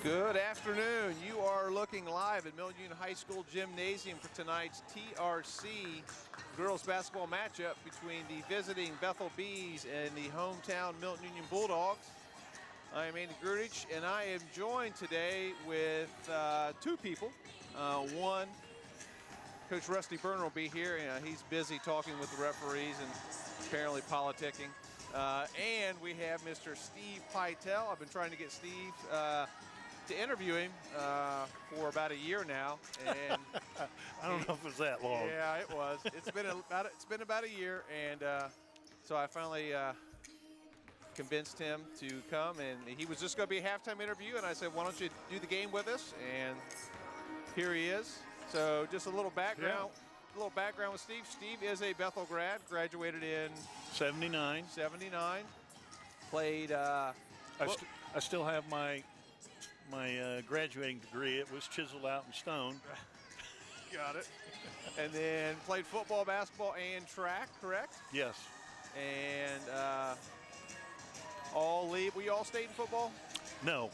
Good afternoon. You are looking live at Milton-Union High School Gymnasium for tonight's TRC girls basketball matchup between the visiting Bethel Bees and the hometown Milton-Union Bulldogs. I am Andy Grudich, and I am joined today with two people. One, Coach Rusty Burner will be here. He's busy talking with the referees and apparently politicking. And we have Mr. Steve Pytel. I've been trying to get Steve to interview him for about a year now, and I don't know if it was that long. Yeah, it was. It's been about a year, and so I finally convinced him to come, and he was just going to be a halftime interview, and I said, "Why don't you do the game with us?" And here he is. So just a little background. Yeah. A little background with Steve. Steve is a Bethel grad, graduated in 79. Played. I still have my graduating degree. It was chiseled out in stone. Got it. And then played football, basketball, and track, correct? Yes. And all league. Were you all state in football? No.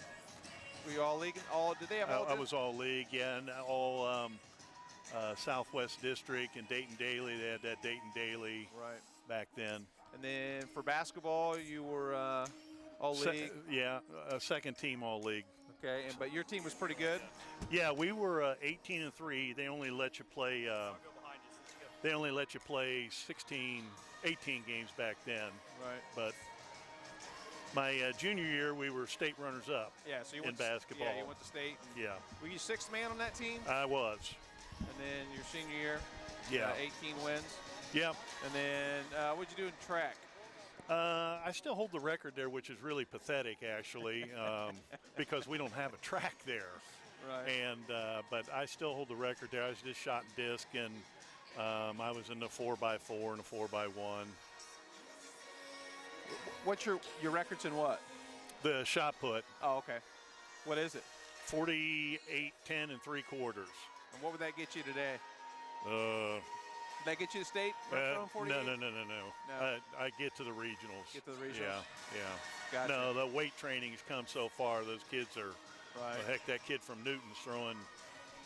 Were you all league? Did they have all? I was all league, yeah, and all Southwest District and Dayton Daily. They had that Dayton Daily back then. And then for basketball, you were all league? Second team all league. Okay, but your team was pretty good? Yeah, we were 18-3. They only let you play. They only let you play 18 games back then. Right. But my junior year, we were state runners-up. Yeah, so you in went basketball. Yeah, you went to state. Yeah. Were you sixth man on that team? I was. And then your senior year, 18 wins. Yeah. And then what'd you do in track? I still hold the record there, which is really pathetic, actually, because we don't have a track there. Right. And but I still hold the record there. I was just shot disc, and I was in the 4x4 and the 4x1. What's your records in what? The shot put. Oh, okay. What is it? 48, 10 3/4. And what would that get you today? Did that get you to state? No. No. I get to the regionals. Get to the regionals. Yeah. Gotcha. No, the weight training has come so far. Those kids are. Right. Well, heck, that kid from Newton's throwing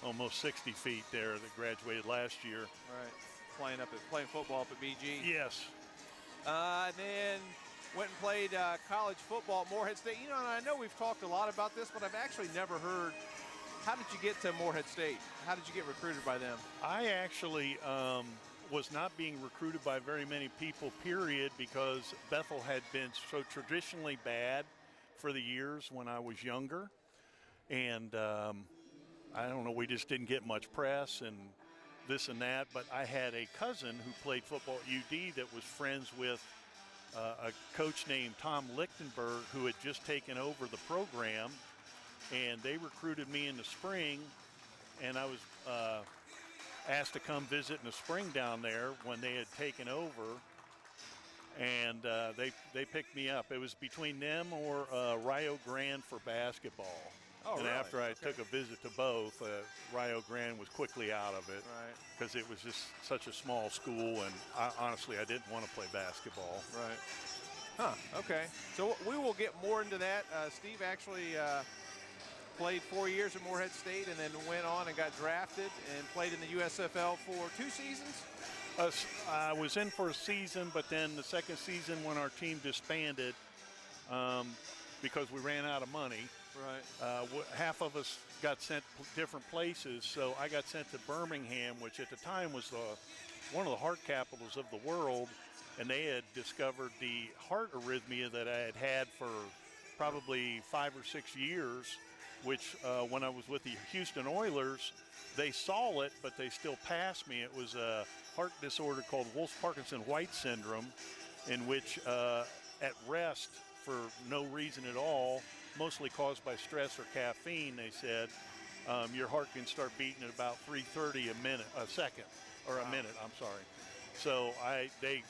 almost 60 feet there that graduated last year. Right. Playing football up at BG. Yes. And then went and played college football at Morehead State. You know, and I know we've talked a lot about this, but I've actually never heard. How did you get to Morehead State? How did you get recruited by them? I actually was not being recruited by very many people, period, because Bethel had been so traditionally bad for the years when I was younger. And I don't know, we just didn't get much press and this and that. But I had a cousin who played football at UD that was friends with a coach named Tom Lichtenberg, who had just taken over the program. And they recruited me in the spring, and I was asked to come visit in the spring down there when they had taken over, and they picked me up. It was between them or Rio Grande for basketball. Oh, and really? After I took a visit to both, Rio Grande was quickly out of it because it was just such a small school, and honestly, I didn't want to play basketball. Right. Huh, okay. So we will get more into that. Steve actually played 4 years at Morehead State and then went on and got drafted and played in the USFL for 2 seasons? I was in for a season, but then the second season when our team disbanded because we ran out of money. Right. Half of us got sent different places, so I got sent to Birmingham, which at the time was one of the heart capitals of the world, and they had discovered the heart arrhythmia that I had had for probably 5 or 6 years, which when I was with the Houston Oilers, they saw it, but they still passed me. It was a heart disorder called Wolff-Parkinson-White syndrome, in which at rest for no reason at all, mostly caused by stress or caffeine, they said, your heart can start beating at about 330 a minute. I'm sorry. So they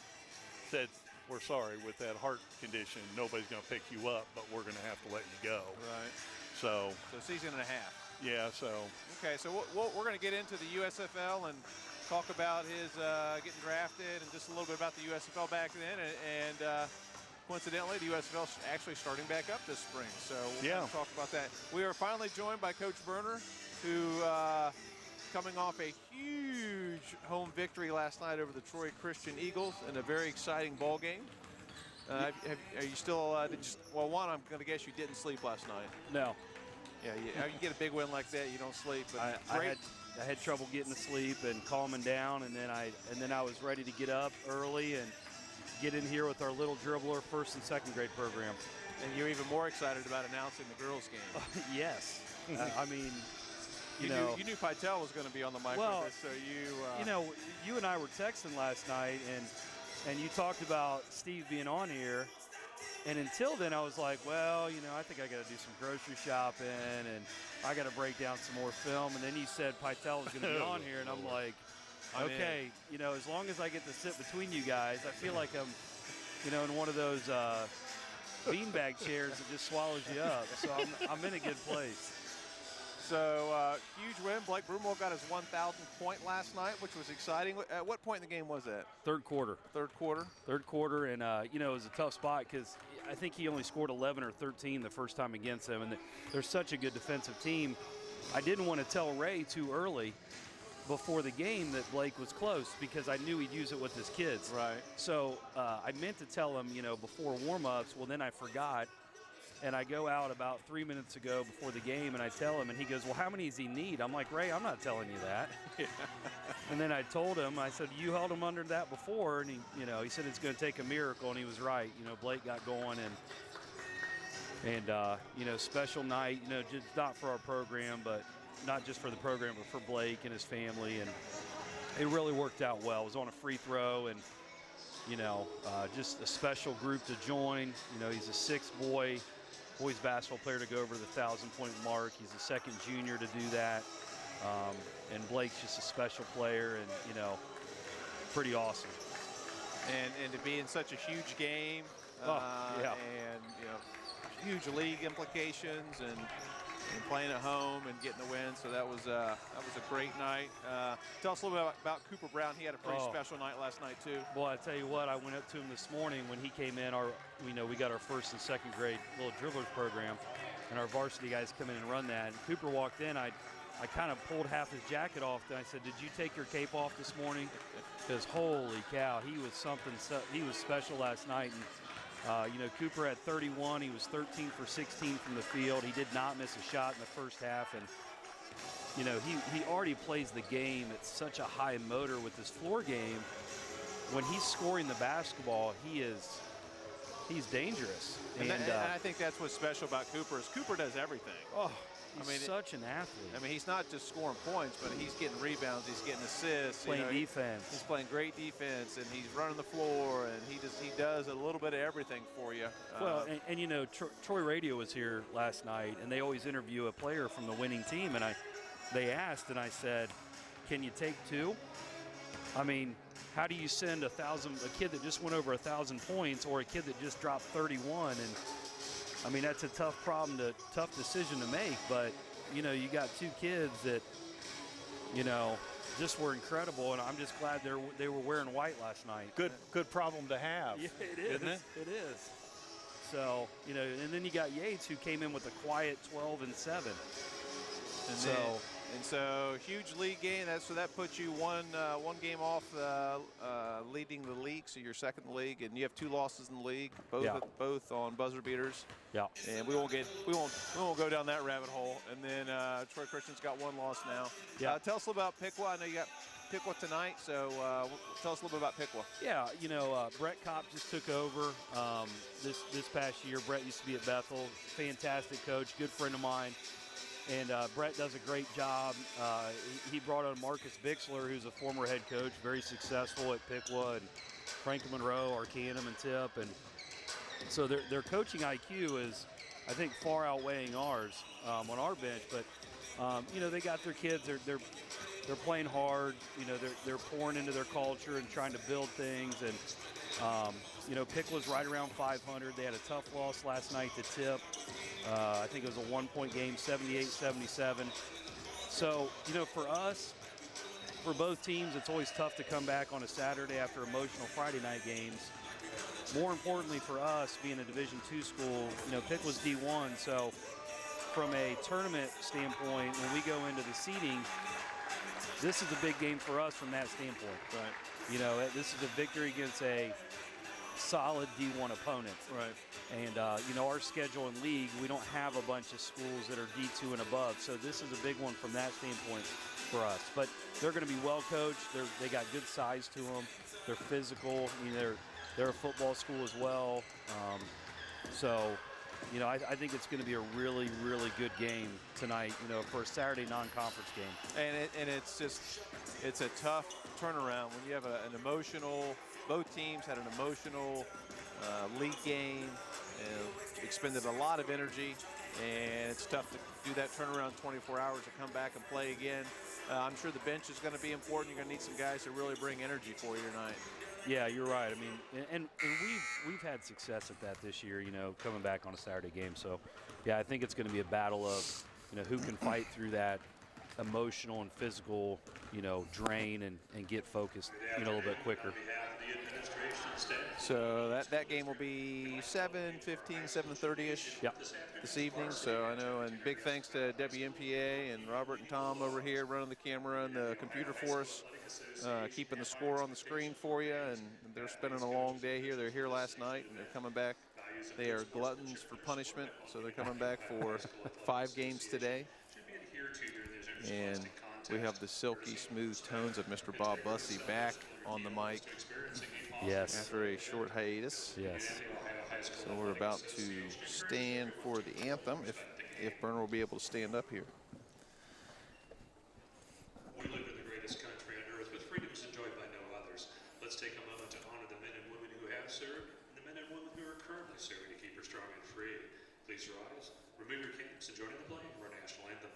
said, we're sorry, with that heart condition, nobody's going to pick you up, but we're going to have to let you go. Right. So season and a half. Yeah, so. Okay, so we're going to get into the USFL and talk about his getting drafted and just a little bit about the USFL back then. And coincidentally, the USFL is actually starting back up this spring, so we'll Yeah. talk about that. We are finally joined by Coach Berner, who coming off a huge home victory last night over the Troy Christian Eagles in a very exciting ball game. Are you still, well, one, I'm going to guess you didn't sleep last night. No. Yeah, you get a big win like that, you don't sleep. But I had trouble getting to sleep and calming down, and then I was ready to get up early and get in here with our little dribbler first and second grade program. And you're even more excited about announcing the girls' game. Yes. I mean, you knew Pytel was going to be on the mic with us, so you and I were texting last night, and you talked about Steve being on here. And until then, I was like, well, I think I got to do some grocery shopping, and I got to break down some more film. And then you said Pytel was going to be on here, and I'm like, okay, as long as I get to sit between you guys, I feel like I'm, in one of those beanbag chairs that just swallows you up. So I'm in a good place. So huge win. Blake Broomwell got his 1,000th point last night, which was exciting. At what point in the game was that? Third quarter. Third quarter? Third quarter, and, it was a tough spot because I think he only scored 11 or 13 the first time against them, and they're such a good defensive team. I didn't want to tell Ray too early before the game that Blake was close because I knew he'd use it with his kids. Right. So I meant to tell him, before warm-ups. Well, then I forgot. And I go out about 3 minutes ago before the game, and I tell him, and he goes, well, how many does he need? I'm like, Ray, I'm not telling you that. And then I told him, I said, you held him under that before, and he said it's going to take a miracle, and he was right. Blake got going, and special night, just not for our program, but not just for the program, but for Blake and his family, and it really worked out well. It was on a free throw, and just a special group to join. He's a sixth boys basketball player to go over the 1,000-point mark. He's the second junior to do that. And Blake's just a special player and, pretty awesome. And to be in such a huge game. Yeah. And, huge league implications and playing at home and getting the win. So that was a great night. Tell us a little bit about Cooper Brown. He had a pretty special night last night too. Well, I tell you what, I went up to him this morning when he came in. We got our first and second grade little dribblers program, and our varsity guys come in and run that. And Cooper walked in. I kind of pulled half his jacket off, and I said, "Did you take your cape off this morning?" Because holy cow, he was something. He was special last night. And Cooper had 31. He was 13 for 16 from the field. He did not miss a shot in the first half. And, he already plays the game at such a high motor with his floor game. When he's scoring the basketball, he's dangerous. And I think that's what's special about Cooper is Cooper does everything. Oh, he's such an athlete. I mean, he's not just scoring points, but he's getting rebounds, he's getting assists. Playing defense. He's playing great defense, and he's running the floor, and he does a little bit of everything for you. Well, and Troy Radio was here last night, and they always interview a player from the winning team, and they asked, and I said, can you take two? I mean, how do you send a kid that just went over 1,000 points or a kid that just dropped 31? And I mean, that's a tough decision to make, but, you got two kids that, just were incredible, and I'm just glad they were wearing white last night. Good problem to have. Yeah, it is. Isn't it? It is. So, and then you got Yates, who came in with a quiet 12 and 7. And so huge league game. That puts you one game off leading the league. So you're second in the league, and you have 2 losses in the league, both on buzzer beaters. Yeah. And we won't go down that rabbit hole. And then Troy Christian's got 1 loss now. Yeah. Tell us a little about Piqua. I know you got Piqua tonight, so tell us a little bit about Piqua. Yeah, Brett Kopp just took over this past year. Brett used to be at Bethel. Fantastic coach, good friend of mine. And Brett does a great job. He brought on Marcus Bixler, who's a former head coach, very successful at Piqua, and Franklin Monroe, Arcanum, and Tip. And so their coaching IQ is, I think, far outweighing ours on our bench. But, they got their kids. They're playing hard. They're pouring into their culture and trying to build things. And, Piqula's right around 500. They had a tough loss last night to Tip. I think it was a 1-point game, 78-77. So, for us, for both teams, it's always tough to come back on a Saturday after emotional Friday night games. more importantly for us, being a Division II school, you know, Pitt was D1, so from a tournament standpoint, when we go into the seeding, this is a big game for us from that standpoint. Right. You know, this is a victory against a solid D1 opponent. Right. And, you know, our schedule in league, we don't have a bunch of schools that are D2 and above. So this is a big one from that standpoint for us. But they're going to be well coached. They got good size to them. They're physical. I mean, they're a football school as well. So, you know, I think it's going to be a really, really good game tonight, you know, for a Saturday non-conference game. And it's a tough turnaround when you have an emotional, both teams had an emotional league game and expended a lot of energy, and it's tough to do that turnaround 24 hours to come back and play again. I'm sure the bench is going to be important. You're going to need some guys to really bring energy for you tonight. Yeah, you're right. I mean, and we've had success at that this year, you know, coming back on a Saturday game. So, yeah, I think it's going to be a battle of, you know, who can fight through that emotional and physical, you know, drain and get focused, you know, a little bit quicker. So that game will be 7:15, 7:30-ish this evening. So I know, and big thanks to WMPA and Robert and Tom over here running the camera and the computer for us, keeping the score on the screen for you. And they're spending a long day here. They're here last night, and they're coming back. They are gluttons for punishment, so they're coming back for 5 games today. And we have the silky smooth tones of Mr. Bob Bussey back on the mic. Yes. After a short hiatus. Yes. So we're about to stand for the anthem, if Burner will be able to stand up here. We live in the greatest country on earth, with freedoms enjoyed by no others. Let's take a moment to honor the men and women who have served, and the men and women who are currently serving to keep her strong and free. Please rise, remove your caps, and join in the playing of our national anthem.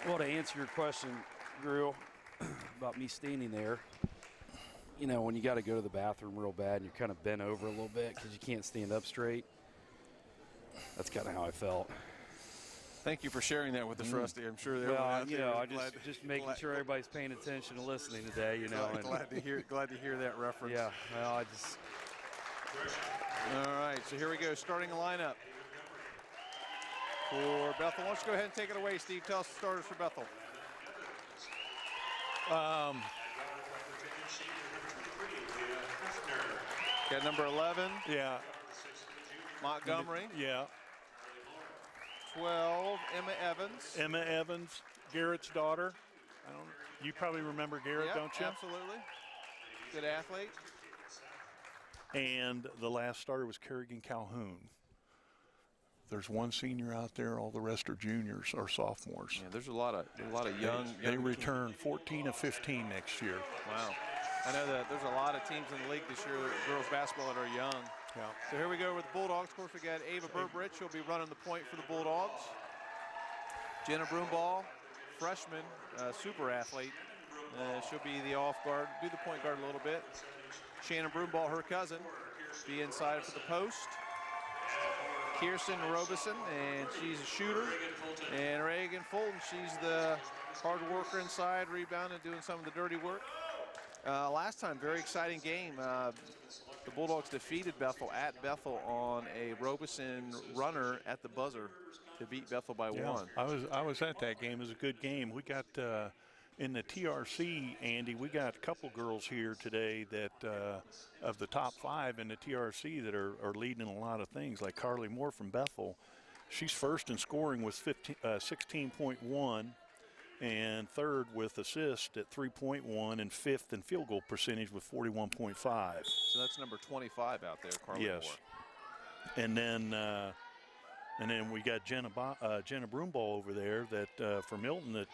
Well, to answer your question, Grill, about me standing there, you know, when you got to go to the bathroom real bad and you're kind of bent over a little bit because you can't stand up straight, that's kind of how I felt. Thank you for sharing that with us, Rusty. I'm sure they're you know, I just making sure everybody's paying attention and listening today, you know. Glad to hear that reference. Yeah, well, I just. All right, so here we go, starting the lineup. For Bethel, why don't you go ahead and take it away, Steve? Tell us the starters for Bethel. Got number 11. Yeah. Montgomery. Yeah. 12, Emma Evans. Emma Evans, Garrett's daughter. You probably remember Garrett, Yep, don't you? Absolutely. Good athlete. And the last starter was Kerrigan Calhoun. There's one senior out there. All the rest are juniors or sophomores. Yeah, there's a lot of young. They return 14 of 15 next year. Wow. I know that there's a lot of teams in the league this year, girls basketball, that are young. Yeah. So here we go with the Bulldogs. Of course, we got Ava Burbridge. She'll be running the point for the Bulldogs. Jenna Broomball, freshman, super athlete. She'll be the off guard, do the point guard a little bit. Shannon Broomball, her cousin, be inside for the post. Kirsten Robeson, and she's a shooter. And Reagan Fulton, she's the hard worker inside, rebounding, doing some of the dirty work. Last time, very exciting game. The Bulldogs defeated Bethel at Bethel on a Robeson runner at the buzzer to beat Bethel by 1. I was at that game. It was a good game. We got in the TRC, Andy, we got a couple girls here today that of the top 5 in the TRC that are leading in a lot of things, like Carly Moore from Bethel. She's first in scoring with 16.1 and third with assist at 3.1 and fifth in field goal percentage with 41.5. So that's number 25 out there, Carly Moore. And then we got Jenna Broomball over there that for Milton that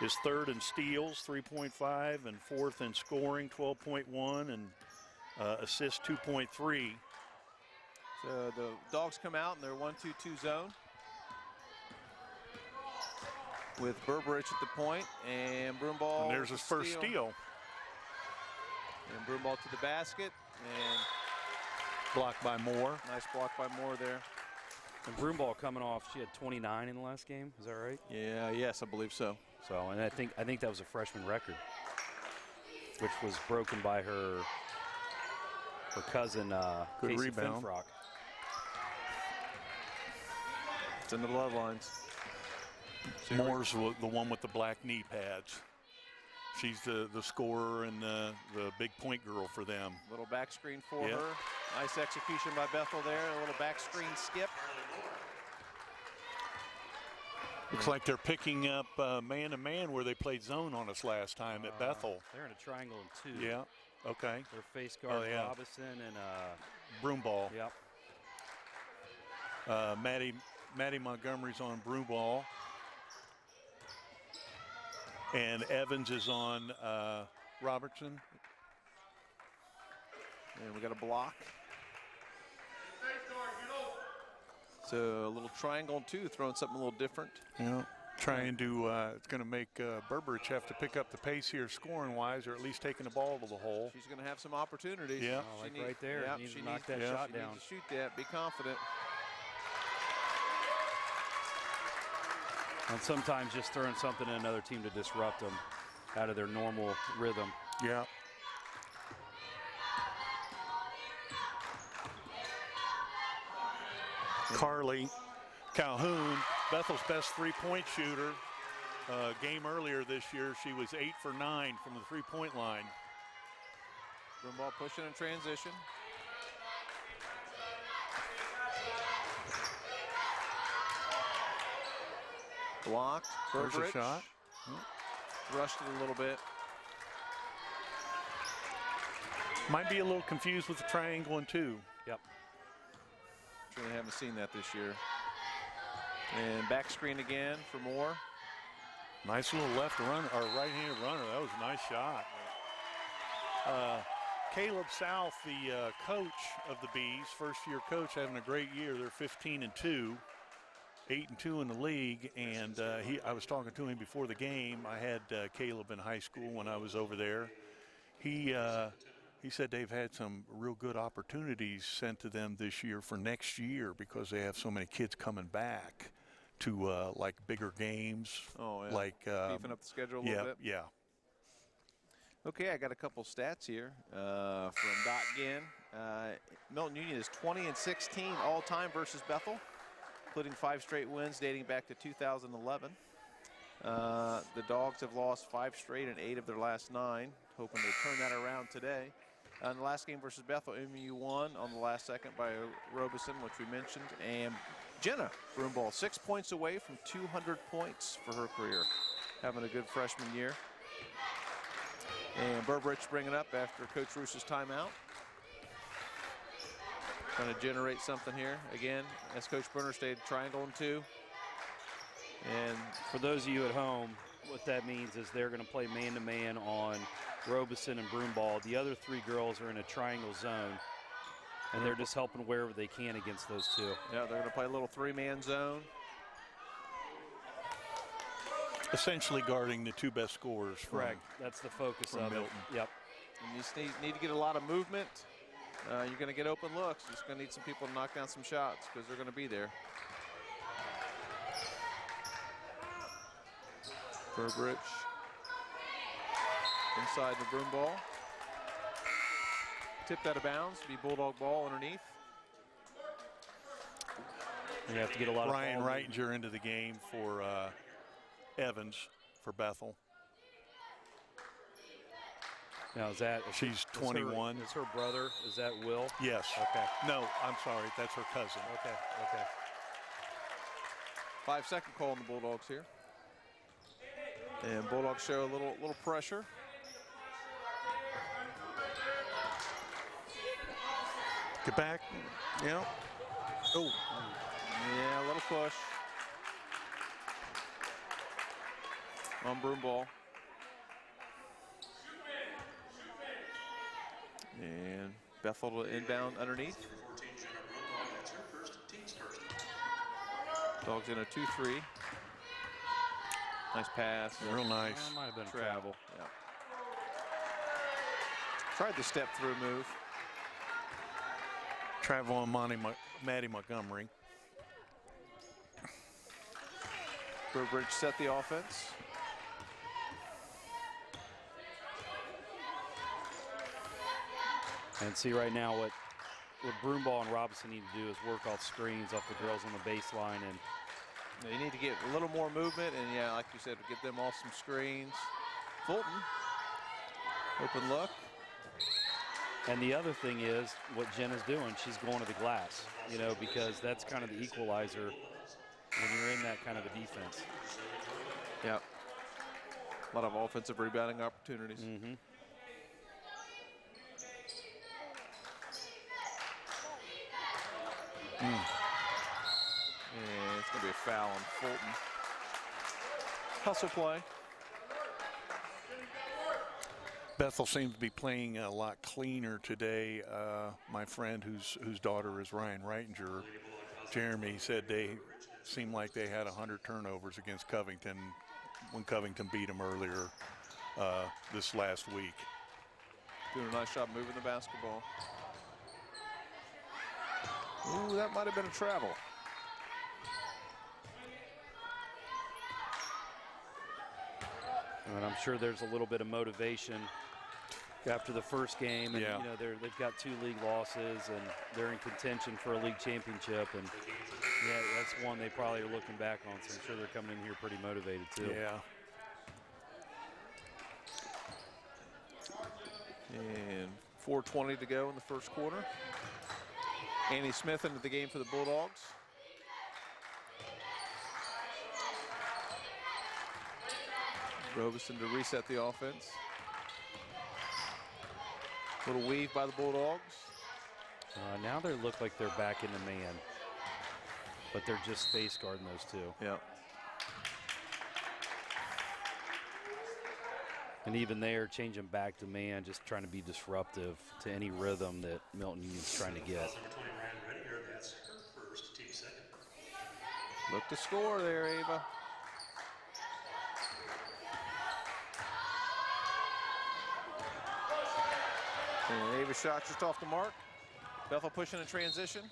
is third in steals, 3.5, and fourth in scoring, 12.1, and assist 2.3. So the Dogs come out in their 1-2-2 zone with Berberich at the point, and Broomball. And there's his first steal. And Broomball to the basket, and blocked by Moore. Nice block by Moore there. And Broomball coming off, she had 29 in the last game. Is that right? Yeah, yes, I believe so. So, and I think that was a freshman record, which was broken by her cousin, good Casey rebound. Finfrock. It's in the bloodlines. Moore's the one with the black knee pads. She's the scorer and the big point girl for them. Little back screen for her. Nice execution by Bethel there. A little back screen skip. Looks like they're picking up man-to-man where they played zone on us last time at Bethel. They're in a triangle in 2. Yeah, okay. They're face guard Robinson and Broomball. Yep. Maddie Montgomery's on Broomball. And Evans is on Robertson. And we got a block. So a little triangle in 2, throwing something a little different. Yeah, trying to, it's going to make Berberich have to pick up the pace here scoring-wise, or at least taking the ball to the hole. She's going to have some opportunities. Yeah. Oh, like right there. Yeah, Needs she to knock that shot down. Needs to shoot that. Be confident. And sometimes just throwing something at another team to disrupt them out of their normal rhythm. Yeah. Carly Calhoun, Bethel's best three-point shooter. Game earlier this year, she was 8 for 9 from the three-point line. Broomball pushing in transition. Blocked. There's a shot. Rushed it a little bit. Might be a little confused with the triangle in 2. Yep. Sure they haven't seen that this year. And back screen again for Moore. Nice little left runner, or right-handed runner. That was a nice shot. Caleb South, the coach of the Bees, first-year coach, having a great year. They're 15-2, 8-2 in the league. And I was talking to him before the game. I had Caleb in high school when I was over there. He said they've had some real good opportunities sent to them this year for next year because they have so many kids coming back to like bigger games. Oh, yeah. Like beefing up the schedule a little bit. Yeah. Okay, I got a couple stats here from Doc Ginn. Milton-Union is 20-16 all-time versus Bethel, including 5 straight wins dating back to 2011. The Dogs have lost 5 straight and 8 of their last 9, hoping to turn that around today. In the last game versus Bethel, MU won on the last second by Robeson, which we mentioned, and Jenna Broomball 6 points away from 200 points for her career, having a good freshman year. And Berberich bringing up after Coach Roos's timeout. Trying to generate something here. Again, as Coach Brunner stated, triangle in 2. And for those of you at home, what that means is they're going to play man-to-man on Robeson and Broomball. The other 3 girls are in a triangle zone, and they're just helping wherever they can against those 2. Yeah, they're going to play a little 3-man zone. Essentially guarding the 2 best scorers. Correct. That's the focus of Milton. it. Yep. And you just need to get a lot of movement. You're going to get open looks. You're just going to need some people to knock down some shots because they're going to be there. Berberich inside the Broomball. tipped out of bounds. Be Bulldog ball underneath. You have to get a lot Ryan of ball Reitinger into the game for Evans for Bethel. Now, is that She's 21. Is her brother? Is that Will? Yes. Okay. No, I'm sorry. That's her cousin. Okay. Okay. 5-second call on the Bulldogs here. And Bulldogs show a little pressure. Get back. Yeah. Oh. Yeah, a little push. On broom ball. And Bethel to inbound underneath. Dogs in a 2-3. Nice pass. Real nice. Might have been a Travel. Yeah. Tried the step through move. Travel on Maddie Montgomery. Burbridge set the offense. And see right now what Broomball and Robinson need to do is work off screens off the girls on the baseline. And you need to get a little more movement, and yeah, like you said, get them off some screens. Fulton, open look. And the other thing is what Jenna's doing, she's going to the glass, you know, because that's kind of the equalizer when you're in that kind of a defense. Yeah. A lot of offensive rebounding opportunities. Mm-hmm. And it's going to be a foul on Fulton. Hustle play. Bethel seems to be playing a lot cleaner today. My friend whose daughter is Ryan Reitinger, Jeremy, said they seemed like they had 100 turnovers against Covington when Covington beat them earlier this last week. Doing a nice job moving the basketball. Ooh, that might have been a travel. And I'm sure there's a little bit of motivation after the first game, and yeah. you know they've got 2 league losses, and they're in contention for a league championship, and yeah, that's one they probably are looking back on. So I'm sure they're coming in here pretty motivated too. Yeah. And 4:20 to go in the first quarter. Annie Smith into the game for the Bulldogs. Robeson to reset the offense. Little weave by the Bulldogs. Now they look like they're back in the man, but they're just face guarding those two. Yeah. And even there, changing back to man, just trying to be disruptive to any rhythm that Milton-Union's trying to get. Look to score there, Ava. And Ava shot just off the mark. Bethel pushing in transition.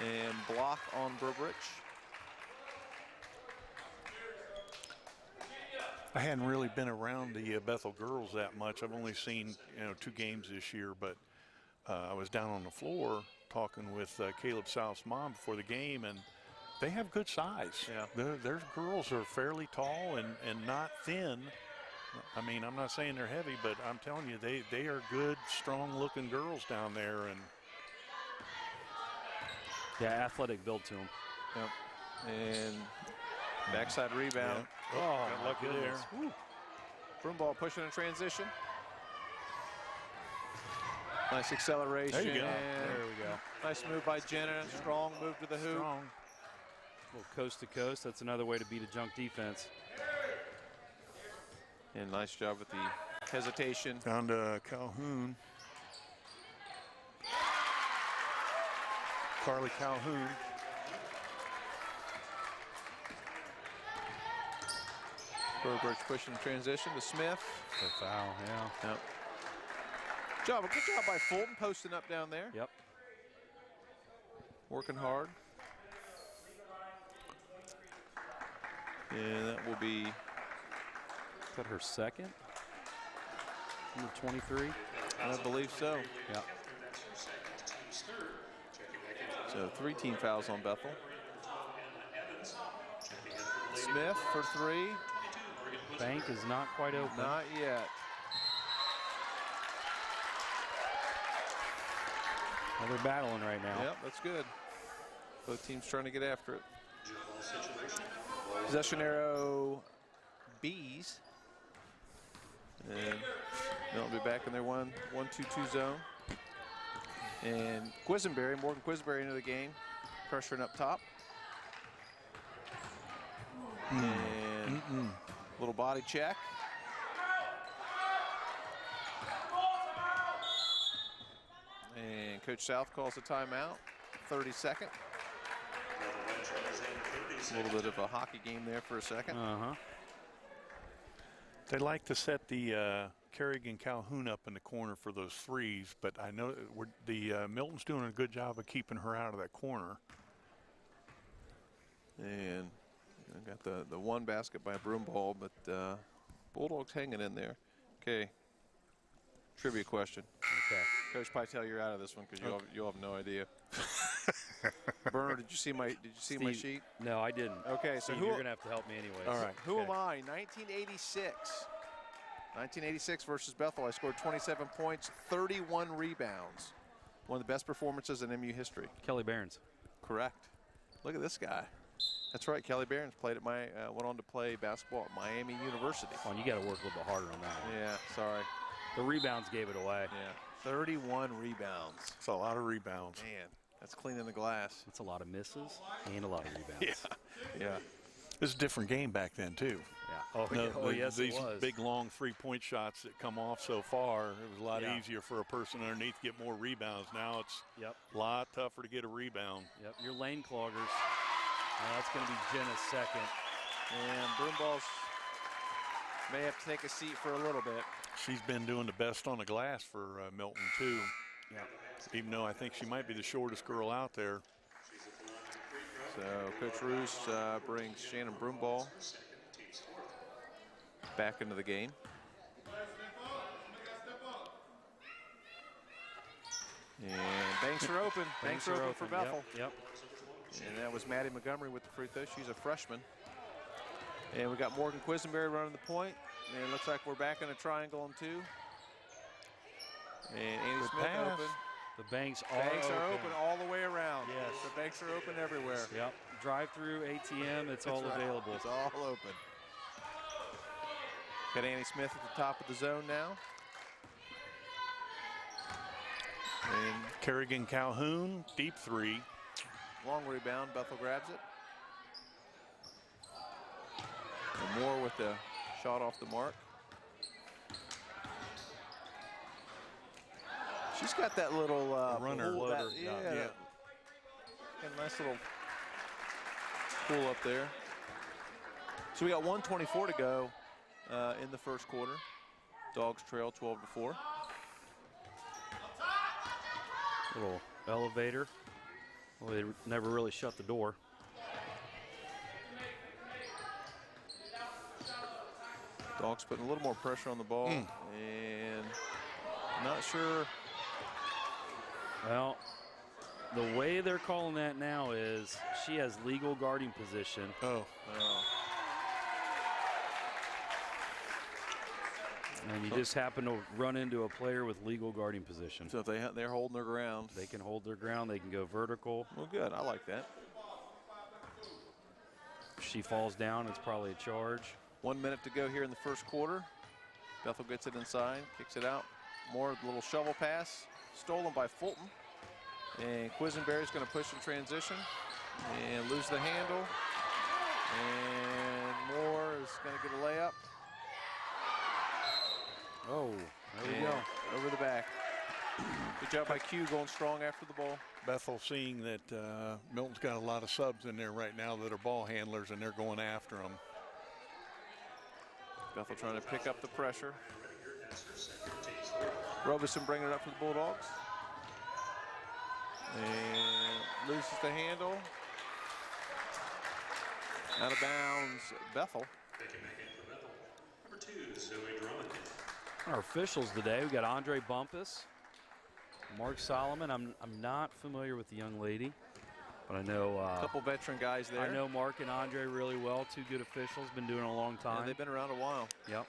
And block on Burbridge. I hadn't really been around the Bethel girls that much. I've only seen 2 games this year, but I was down on the floor talking with Caleb South's mom before the game, and they have good size. Yeah. Their girls are fairly tall and not thin. I mean, I'm not saying they're heavy, but I'm telling you, they are good, strong-looking girls down there. And yeah, athletic build to them. Yep. And backside rebound. Yeah. Oh, got lucky there. Woo. Broomball pushing in transition. Nice acceleration. There you go. And There we go. nice move by Jenna. Strong move to the hoop. Strong. Little coast to coast. That's another way to beat a junk defense. And nice job with the hesitation. Down to Calhoun. Carly Calhoun. Burbridge pushing transition to Smith. The foul, yeah. Yep. Good job by Fulton posting up down there. Yep. Working hard. And that will be Is that her second? Number 23? I believe so. Yeah. So 3 team fouls on Bethel. Smith for 3. Bank is not quite open. Not yet. Well, they're battling right now. Yep, that's good. Both teams trying to get after it. Possession arrow Bees. And they'll be back in their 1-2-2 zone. And Morgan Quisenberry into the game, pressuring up top. And little body check. And Coach South calls a timeout, 32nd. A little bit of a hockey game there for a second. They like to set the Kerrigan Calhoun up in the corner for those threes, but I know Milton's doing a good job of keeping her out of that corner. And I got the one basket by Broomball, but Bulldogs hanging in there. Okay. Trivia question. Okay. Coach Pytel, you're out of this one because you'll have no idea. Bernard, did you see my my sheet? No, I didn't. Okay, so Steve, you're gonna have to help me anyway. All right. Who am I? 1986. 1986 versus Bethel. I scored 27 points, 31 rebounds. One of the best performances in MU history. Kelly Barnes. Correct. Look at this guy. That's right. Kelly Barnes went on to play basketball at Miami University. Oh, and you got to work a little bit harder on that one. Yeah, sorry. The rebounds gave it away. Yeah, 31 rebounds. It's a lot of rebounds. Man, that's cleaning the glass. That's a lot of misses and a lot of rebounds. Yeah. It was a different game back then, too. Yeah. Yes, these it was. big, long three-point shots that come off so far, it was a lot easier for a person underneath to get more rebounds. Now it's a lot tougher to get a rebound. Yep, your lane cloggers. That's going to be Jenna's second. And Broomballs may have to take a seat for a little bit. She's been doing the best on the glass for Milton, too. Yeah. Even though I think she might be the shortest girl out there. So Coach Roos brings Shannon Broomball back into the game. And banks are open. Banks are open for Bethel. Yep. And that was Maddie Montgomery with the free throw. She's a freshman. And we got Morgan Quisenberry running the point. And it looks like we're back in a triangle on 2. And Annie Smith open. The banks are open all the way around. Yes. The banks are open everywhere. Yep. Drive-through, ATM, it's all available. It's all open. Got Annie Smith at the top of the zone now. And Kerrigan Calhoun, deep 3. Long rebound, Bethel grabs it. And Moore with the shot off the mark. She's got that little runner. Got a nice little pull up there. So we got 1:24 to go in the first quarter. Dogs trail 12-4. Little elevator. Well, they never really shut the door. Dogs putting a little more pressure on the ball, and not sure. Well, the way they're calling that now is she has legal guarding position. And you just happen to run into a player with legal guarding position. So if they're holding their ground. They can hold their ground. They can go vertical. Well, good. I like that. If she falls down, it's probably a charge. 1 minute to go here in the first quarter. Bethel gets it inside, kicks it out. More little shovel pass, stolen by Fulton. And Quisenberry's going to push in transition and lose the handle. And Moore is going to get a layup. Oh, there we go. Over the back. Good job by Q going strong after the ball. Bethel seeing that Milton's got a lot of subs in there right now that are ball handlers, and they're going after them. Bethel trying to pick up the pressure. Robeson bringing it up for the Bulldogs. And loses the handle. Out of bounds, Bethel. Number 2, Zoe Drummond. Our officials today, we got Andre Bumpus, Mark Solomon. I'm not familiar with the young lady, but I know a couple veteran guys there. I know Mark and Andre really well. Two good officials, been doing it a long time. Yeah, they've been around a while. Yep.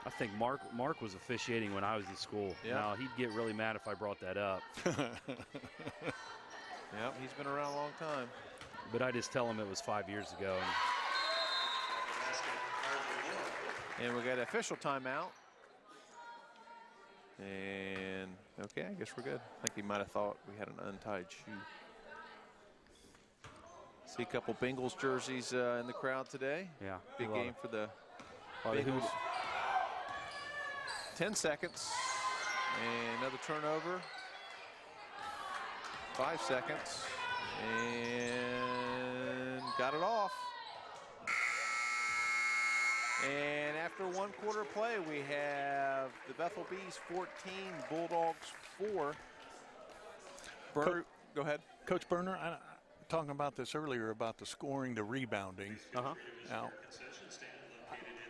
I think Mark was officiating when I was in school. Yep. Now, he'd get really mad if I brought that up. Yep, he's been around a long time. But I just tell him it was 5 years ago. And we got an official timeout. And, okay, I guess we're good. I think he might have thought we had an untied shoe. See a couple Bengals jerseys in the crowd today. Yeah. Big game for the Bengals. Bengals. 10 seconds. And another turnover. 5 seconds. And got it off. And after 1 quarter play, we have the Bethel Bees 14, Bulldogs 4. Go ahead. Coach Berner, I talking about this earlier about the scoring, the rebounding. Now,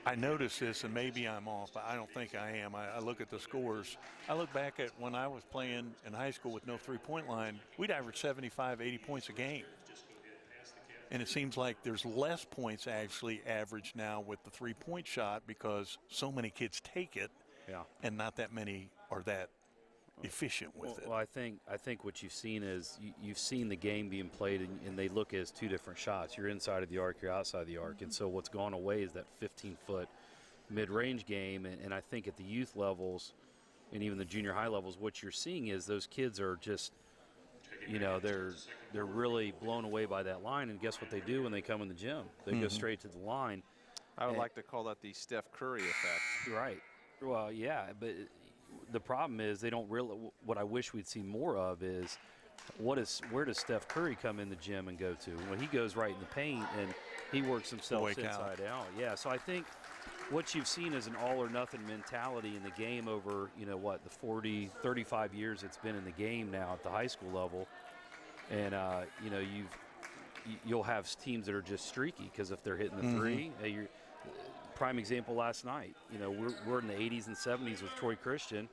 I noticed this, and maybe I'm off, but I don't think I am. I look at the scores. I look back at when I was playing in high school with no three-point line, we'd average 75, 80 points a game. And it seems like there's less points actually averaged now with the three-point shot because so many kids take it, and not that many are that efficient with it. Well, I think what you've seen is you've seen the game being played, and they look as two different shots. You're inside of the arc, you're outside of the arc, and so what's gone away is that 15-foot mid-range game. And I think at the youth levels and even the junior high levels, what you're seeing is those kids are just, you know, they're really blown away by that line. And guess what they do when they come in the gym? They go straight to the line. I would like to call that the Steph Curry effect. Right. Well, yeah, but the problem is they don't really. What I wish we'd see more of is where does Steph Curry come in the gym and go to? Well, he goes right in the paint and he works himself inside out. Yeah, so I think what you've seen is an all or nothing mentality in the game over, you know, what, the 40, 35 years it's been in the game now at the high school level. And, you know, you'll have teams that are just streaky because if they're hitting the three, prime example last night, you know, we're in the 80s and 70s with Troy Christian.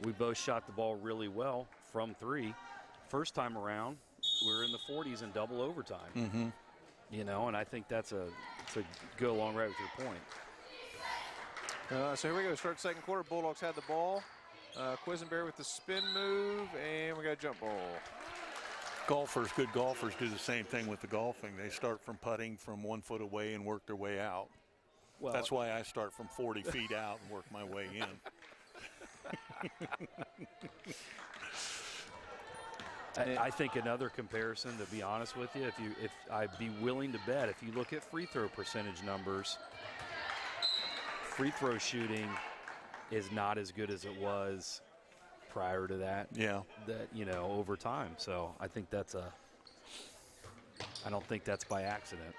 We both shot the ball really well from three. First time around, we were in the 40s in double overtime. You know, and I think that's to go along right with your point. So here we go, start second quarter. Bulldogs had the ball. Quisenberry with the spin move, and we got a jump ball. Good golfers do the same thing with the golfing. They start from putting from 1 foot away and work their way out. Well, that's why I start from 40 feet out and work my way in. I think another comparison, to be honest with you, if I'd be willing to bet, if you look at free throw percentage numbers, free throw shooting is not as good as it was prior to that. Yeah. That, you know, over time. So I think I don't think that's by accident.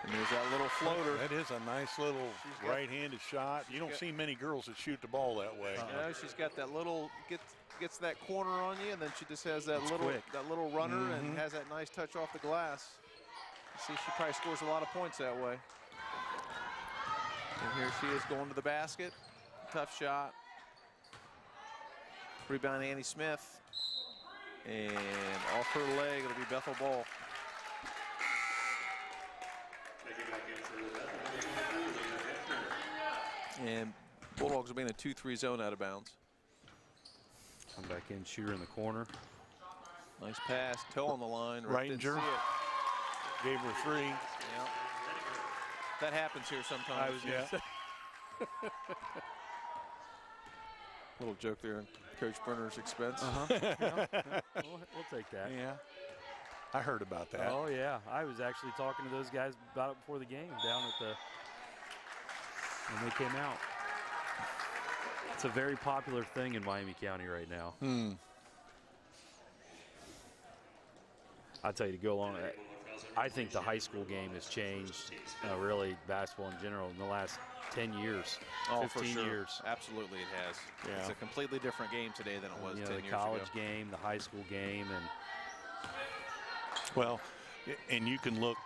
And there's that little floater. That is a nice little right-handed shot. You don't see many girls that shoot the ball that way. Yeah, she's got that little gets that corner on you, and then she just has that little runner and has that nice touch off the glass. You see, she probably scores a lot of points that way. And here she is going to the basket. Tough shot. Rebound Annie Smith. And off her leg, it'll be Bethel ball. And Bulldogs will be in a 2-3 zone out of bounds. Come back in, shooter in the corner. Nice pass, toe on the line. Ranger gave her three. Yep. That happens here sometimes. Little joke there on Coach Brenner's expense. We'll take that. Yeah. I heard about that. Oh, yeah. I was actually talking to those guys about it before the game down at when they came out. It's a very popular thing in Miami County right now. I'll tell you, to go along, I think the high school game has changed, really, basketball in general, in the last 10 years, 15 years. Absolutely it has. Yeah. It's a completely different game today than it was 10 years ago. The college game, the high school game. And well, and you can look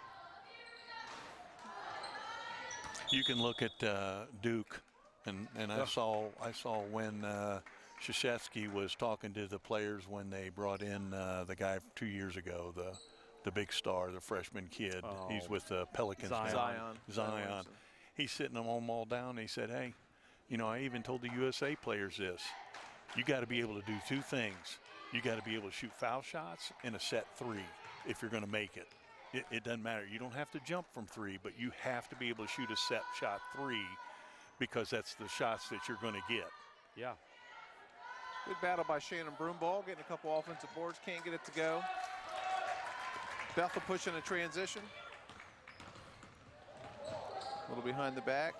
at Duke And I saw when Krzyzewski was talking to the players when they brought in the guy 2 years ago, the big star, the freshman kid. He's with the Pelicans now. Zion. He's sitting them all down. And he said, hey, you know, I even told the USA players this. You got to be able to do two things. You got to be able to shoot foul shots and a set three if you're going to make it. It doesn't matter. You don't have to jump from three, but you have to be able to shoot a set shot three because that's the shots that you're going to get. Yeah. Good battle by Shannon Broomball, getting a couple offensive boards, can't get it to go. Bethel pushing a transition. A little behind the back.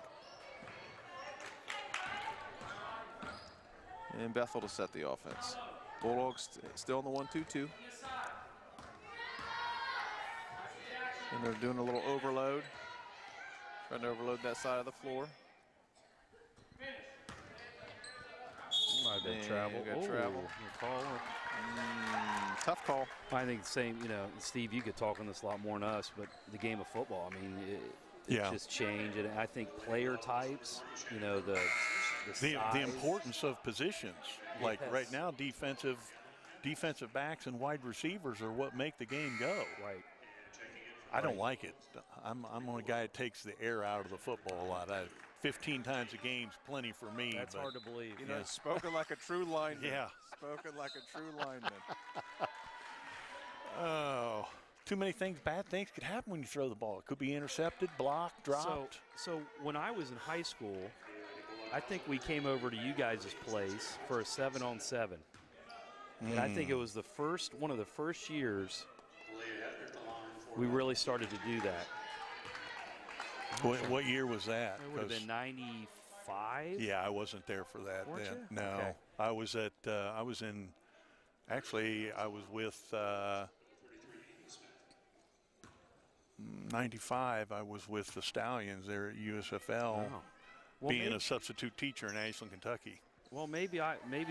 And Bethel to set the offense. Bulldogs still in the 1-2-2. And they're doing a little overload. Trying to overload that side of the floor. Might have been travel. Got travel. Tough call. I think the same, you know, Steve, you could talk on this a lot more than us, but the game of football, I mean, it's just changed. And I think player types, you know, the importance of positions. Like right now, defensive backs and wide receivers are what make the game go. Right. I don't like it. I'm a guy that takes the air out of the football a lot. 15 times a game's plenty for me. That's hard to believe. You know, spoken like a true lineman. Yeah. Spoken like a true lineman. Oh, too many things, bad things could happen when you throw the ball. It could be intercepted, blocked, dropped. So when I was in high school, I think we came over to you guys' place for a 7-on-7. And I think it was one of the first years we really started to do that. What year was that? It would have been 95. Yeah, I wasn't there for that Weren't then. you? No, Okay. I was with 95. I was with the Stallions there at USFL, being a substitute teacher in Ashland, Kentucky. Well, maybe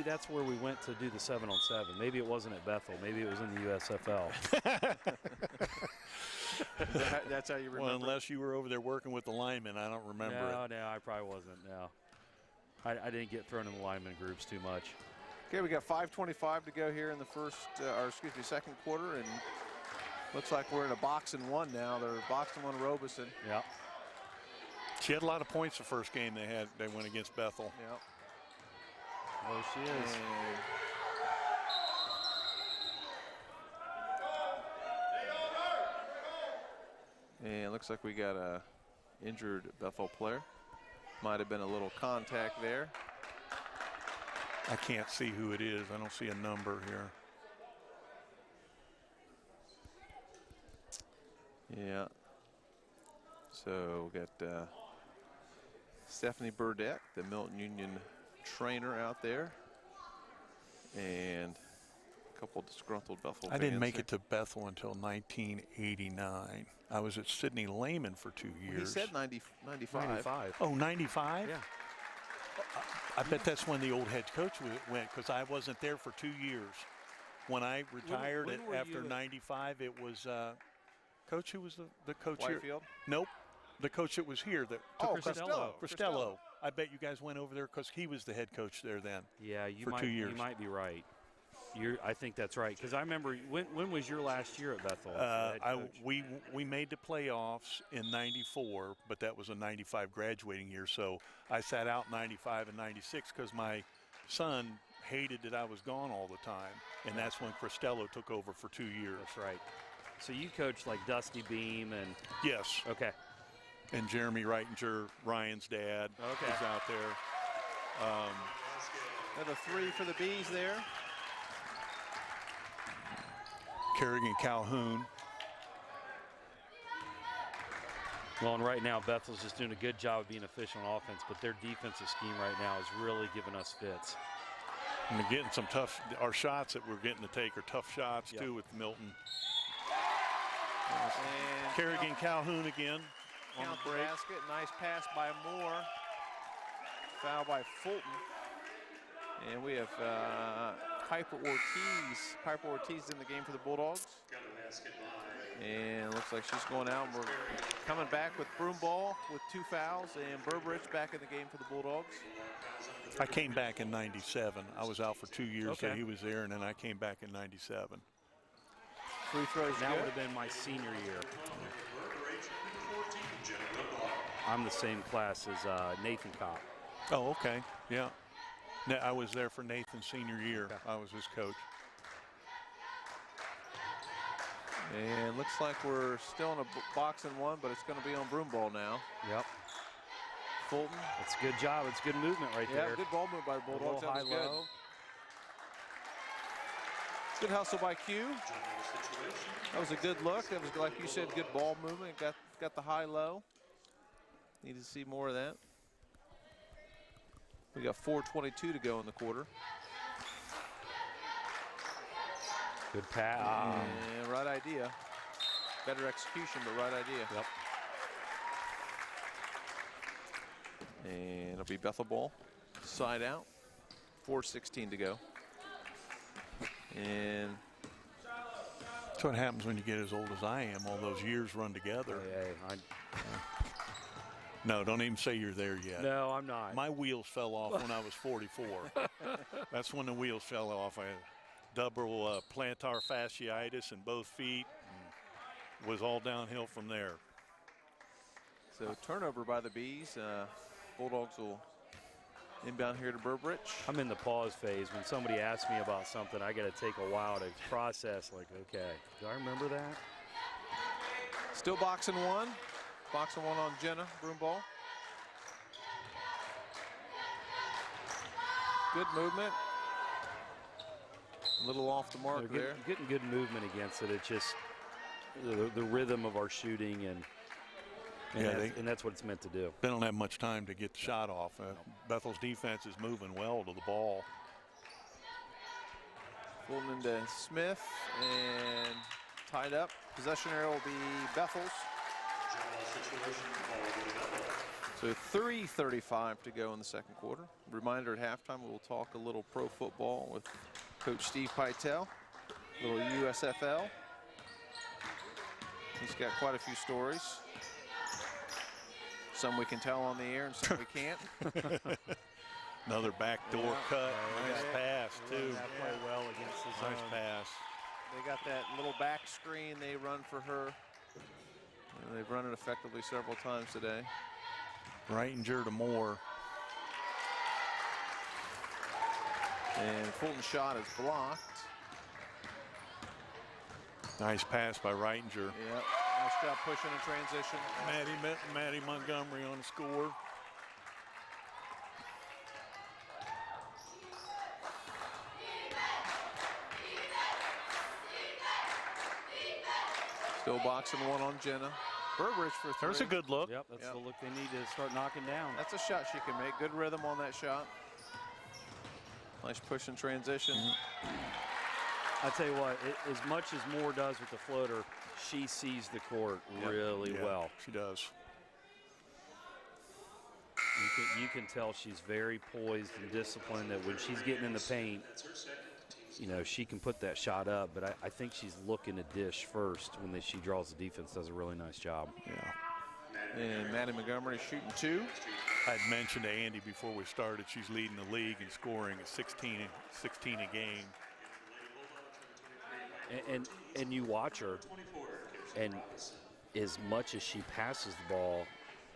that's where we went to do the 7-on-7. Maybe it wasn't at Bethel. Maybe it was in the USFL. That's how you remember. Well, unless you were over there working with the linemen, I don't remember it. No, I probably wasn't. No, I didn't get thrown in the lineman groups too much. Okay, we got 5:25 to go here in the second quarter, and looks like we're in a boxing one now. They're boxing one Robeson. Yeah. She had a lot of points the first game they went against Bethel. Yeah. Oh, she is. And it looks like we got a injured Bethel player. Might have been a little contact there. I can't see who it is. I don't see a number here. Yeah. So we got Stephanie Burdette, the Milton-Union trainer out there, and a couple disgruntled Bethel fans. I didn't make it to Bethel until 1989. I was at Sidney Lehman for 2 years. He said 95. 95. Oh, 95? Yeah. I bet that's when the old head coach went, because I wasn't there for 2 years. When I retired when were after you 95, it was coach who was the coach here. Whitefield? Nope. The coach that was here. Costello. I bet you guys went over there because he was the head coach there then. Yeah, for 2 years. You might be right. I think that's right, because I remember when was your last year at Bethel? We made the playoffs in '94, but that was a '95 graduating year. So I sat out '95 and '96 because my son hated that I was gone all the time, and that's when Costello took over for 2 years. That's right. So you coached like Dusty Beam and yes. Okay. And Jeremy Reitinger, Ryan's dad, is out there. Another three for the Bees there. Kerrigan Calhoun. Well, and right now Bethel's just doing a good job of being efficient on offense, but their defensive scheme right now is really giving us fits. And they're getting some our shots that we're getting to take are tough shots too with Milton. And Kerrigan Calhoun again on count the the break. basket. Nice pass by Moore. Foul by Fulton. And we have Piper Ortiz in the game for the Bulldogs. And looks like she's going out. And we're coming back with Broomball with 2 fouls, and Burbridge back in the game for the Bulldogs. I came back in '97. I was out for 2 years, so Okay. he was there, and then I came back in '97. Free throws That good. would have been my senior year. I'm the same class as Nathan Kopp. Oh, okay, yeah. I was there for Nathan's senior year. Okay. I was his coach. And looks like we're still in a box and 1, but it's going to be on Broomball now. Yep. Fulton. It's a good job. It's good movement right Yeah, there. good ball move by the Bulldogs. That was good. High-low. Good hustle by Q. That was a good look. That was, like you said, good ball movement. Got the high-low. Need to see more of that. We got 4:22 to go in the quarter. Good pass. And right idea. Better execution, but right idea. Yep. And it'll be Bethel ball. Side out. 4:16 to go. And That's what happens when you get as old as I am. All those years run together. Hey, No, don't even say you're there yet. no, I'm not. My wheels fell off when I was 44. That's when the wheels fell off. I had double plantar fasciitis in both feet. And was all downhill from there. so turnover by the Bees. Bulldogs will inbound here to Burbridge. I'm in the pause phase. When somebody asks me about something, I got to take a while to process, like, okay, do I remember that? Still boxing 1. Boxing 1 on Jenna Broomball. Good movement. A little off the mark there. Getting good movement against it. It's just the rhythm of our shooting, and that's what it's meant to do. They don't have much time to get the shot off. Bethel's defense is moving well to the ball. Fulton into Smith and tied up. Possession area will be Bethel's. So 3:35 to go in the second quarter. Reminder at halftime, we'll talk a little pro football with Coach Steve Pytel, a little USFL. He's got quite a few stories. Some we can tell on the air and some we can't. Another backdoor Yeah. cut. Yeah. Nice pass, too. That play well against the zone. Nice pass. They got that little back screen they run for her. And they've run it effectively several times today. Reitinger to Moore. And Fulton's shot is blocked. Nice pass by Reitinger. Yep, nice job pushing in transition. Maddie Montgomery on the score. Still boxing 1 on Jenna. Burbridge for 3. There's a good look. Yep, that's Yep. the look they need to start knocking down. That's a shot she can make. Good rhythm on that shot. Nice push in transition. I tell you what, as much as Moore does with the floater, she sees the court really Yeah, well. she does. You can tell she's very poised and disciplined, that when she's getting in the paint, you know, she can put that shot up, but I think she's looking to dish first when she draws the defense. Does a really nice job. Yeah. And Maddie Montgomery shooting 2. I'd mentioned to Andy before we started, she's leading the league in scoring at 16 a game. And you watch her, and as much as she passes the ball,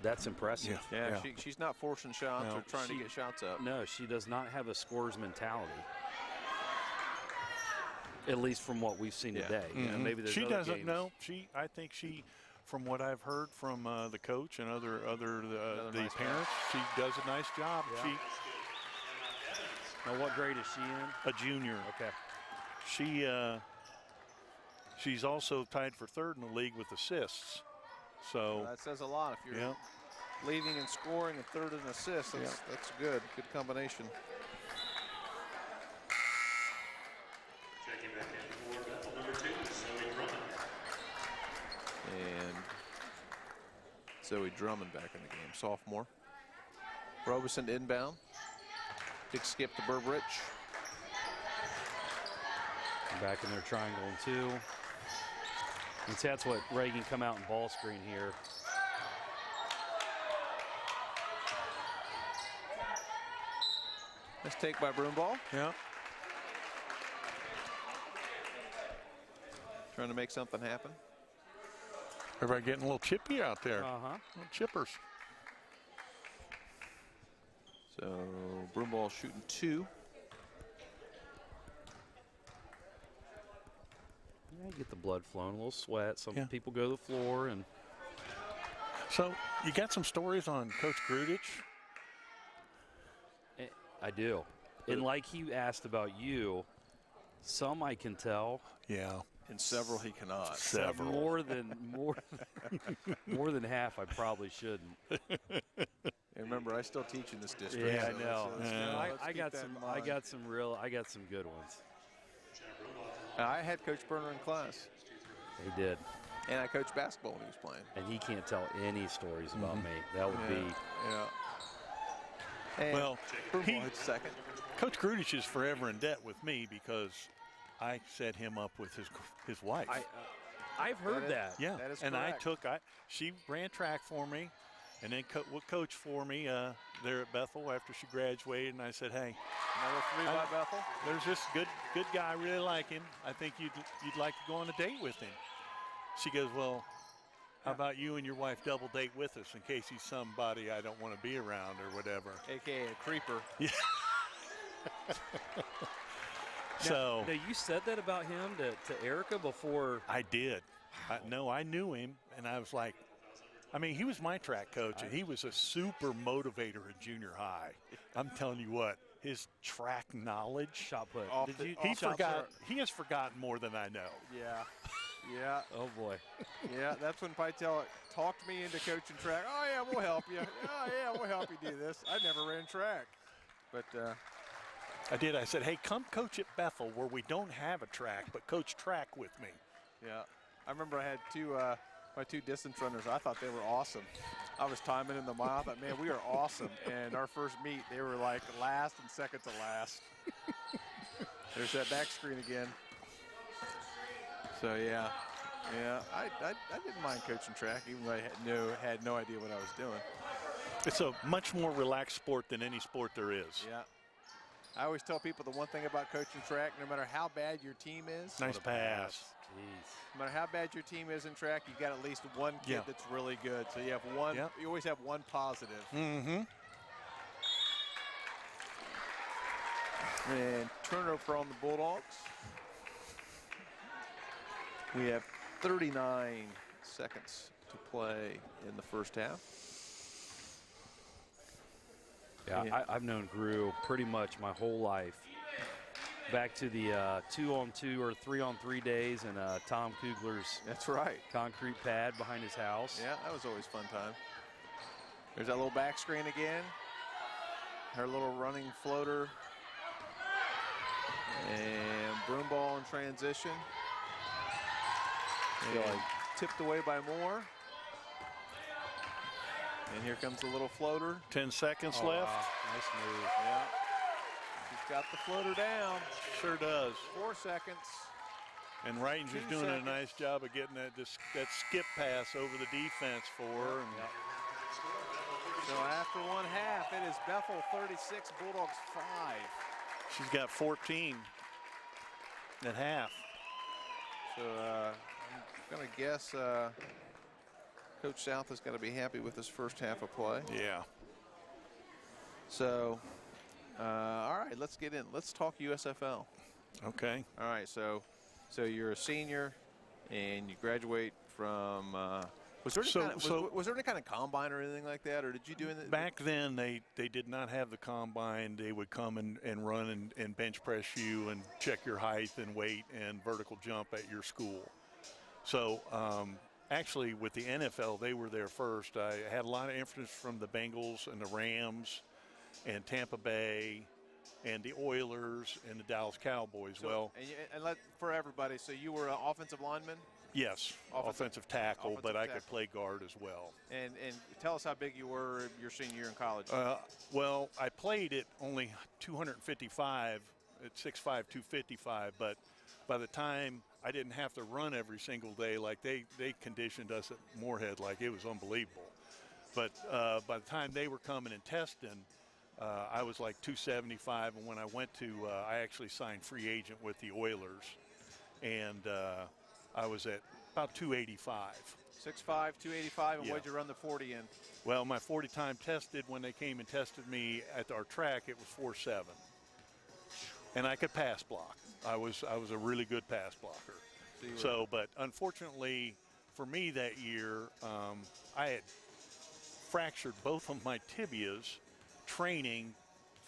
that's impressive. Yeah, she's not forcing shots No, or trying to get shots up. No, she does not have a scorer's mentality. At least from what we've seen today. You know, maybe there's She other doesn't games. know. I think she, from what I've heard from the coach and the nice parents, she does a nice job. Yeah. Now, what grade is she in? A junior. Okay. She's also tied for 3rd in the league with assists. So That says a lot. If you're leading and scoring and 3rd in assists, that's good. Good combination. Checking back in for Bethel number 2, Zoe Drummond. And Zoe Drummond back in the game, sophomore. Robeson inbound. Big skip to Burbridge. Back in their triangle and 2. And see, that's what Reagan come out and ball screen here. Let's take by Broomball. Yeah. Trying to make something happen. Everybody getting a little chippy out there. Uh-huh. Little chippers. So Broomball shooting 2. Yeah, you get the blood flowing, a little sweat. Some Yeah. people go to the floor. And So you got some stories on Coach Grudich? I do. And like he asked about you, some I can tell. Yeah. And several he cannot. Several. More than half I probably shouldn't. And remember, I still teach in this district. Yeah, I so know. let's I keep got that some. in I mind. got some good ones. I had Coach Berner in class, He did, and I coached basketball when he was playing. and he can't tell any stories about me. That would be. Yeah. And Well, Broomball hits second. Coach Grudich is forever in debt with me because I set him up with his wife. I've heard that. Yeah, That is and correct. she ran track for me, and then coached for me there at Bethel after she graduated. And I said, hey, Another 3 by Bethel. there's this good guy. I really like him. I think you'd like to go on a date with him. She goes, well, how about you and your wife double date with us in case he's somebody I don't want to be around or whatever. AKA a creeper. Yeah. So Now you said that about him to Erica before. I did. No, I knew him, and I was like, I mean, he was my track coach, and he was a super motivator at junior high. I'm telling you what, his track knowledge. Shot put. Off Did the- you? He shot forgot. put. He has forgotten more than I know. Yeah. Yeah. Oh boy. Yeah, that's when Pytel talked me into coaching track. Oh, yeah, we'll help you. Oh, yeah, we'll help you do this. I never ran track. But I did. I said, hey, come coach at Bethel where we don't have a track, but coach track with me. yeah, I remember I had my 2 distance runners. I thought they were awesome. I was timing in the mile. I thought, man, we are awesome. And our first meet, they were like last and second to last. There's that back screen again. So, yeah, I didn't mind coaching track, even though I had no idea what I was doing. It's a much more relaxed sport than any sport there is. Yeah. I always tell people the one thing about coaching track, no matter how bad your team is, Nice pass. Jeez. no matter how bad your team is in track, you got at least one kid Yeah. that's really good. So you have one. Yep. You always have one positive. Mm-hmm. And turnover on the Bulldogs. We have 39 seconds to play in the first half. Yeah, I've known Gru pretty much my whole life. Back to the 2-on-2 or 3-on-3 days in Tom Kugler's That's right. concrete pad behind his house. Yeah, that was always fun time. There's that little back screen again. Her little running floater. And Broomball in transition. And tipped away by Moore. And here comes the little floater. 10 seconds Oh, left. wow. Nice move. Yeah. She's got the floater down. Sure does. 4 seconds. And Wrighton's just 2 doing seconds. a nice job of getting that skip pass over the defense for her. And So after 1 half, it is Bethel 36, Bulldogs 5. she's got 14 at half. So I'm going to guess Coach South is going to be happy with this first half of play. Yeah. So, all right, let's get in. Let's talk USFL. Okay. All right, so you're a senior, and you graduate from. Was there any kind of combine or anything like that, or did you do anything? Back then, they did not have the combine. They would come and run and bench press you and check your height and weight and vertical jump at your school. So actually, with the NFL, they were there first. I had a lot of influence from the Bengals and the Rams and Tampa Bay and the Oilers and the Dallas Cowboys. So, for everybody, so you were an offensive lineman? Yes, offensive tackle, but I could play guard as well. And tell us how big you were your senior year in college. Well, I played at only 255 at 6'5", 255, but by the time I didn't have to run every single day like they conditioned us at Moorhead, like it was unbelievable. But by the time they were coming and testing, I was like 275, and when I went to, I actually signed free agent with the Oilers, and I was at about 285. 6'5", 285, and Yeah. what'd you run the 40 in? Well, my 40 time tested, when they came and tested me at our track, it was 4.7, and I could pass block. I was a really good pass blocker. So, but unfortunately for me that year, I had fractured both of my tibias training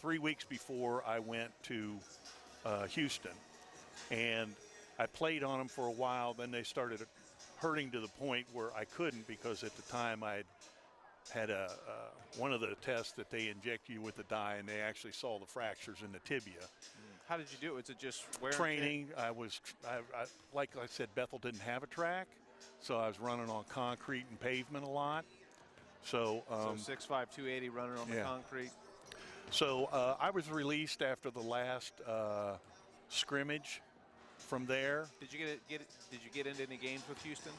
3 weeks before I went to Houston, and I played on them for a while. Then they started hurting to the point where I couldn't, because at the time I had one of the tests that they inject you with the dye, and they actually saw the fractures in the tibia. How did you do it? Was it just wear and Training. I like I said, Bethel didn't have a track, so I was running on concrete and pavement a lot. So, so 6'5", 280 running on the concrete. So I was released after the last scrimmage. From there, did you get into any games with Houston?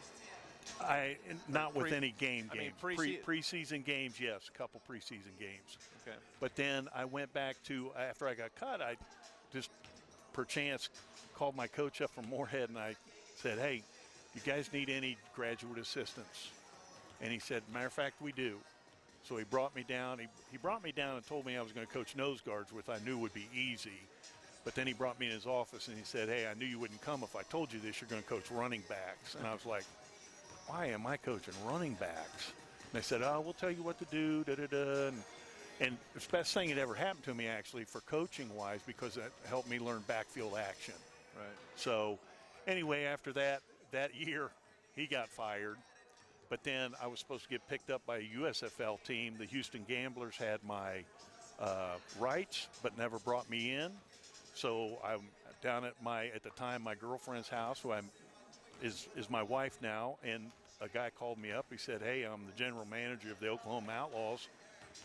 Not with any games. Preseason games, yes, a couple preseason games. Okay. But then I went back to, after I got cut, I just perchance called my coach up from Moorhead, and I said, "Hey, you guys need any graduate assistants?" And he said, "Matter of fact, we do." So he brought me down. He brought me down and told me I was going to coach nose guards, which I knew would be easy. But then he brought me in his office and he said, "Hey, I knew you wouldn't come if I told you this. You're going to coach running backs." And I was like, "Why am I coaching running backs?" And they said, "Oh, we'll tell you what to do, da-da-da." And it's the best thing that ever happened to me, actually, for coaching-wise, because it helped me learn backfield action. Right. So anyway, after that year, he got fired. But then I was supposed to get picked up by a USFL team. The Houston Gamblers had my rights, but never brought me in. So I'm down at the time, my girlfriend's house, who is my wife now, and a guy called me up. He said, "Hey, I'm the general manager of the Oklahoma Outlaws.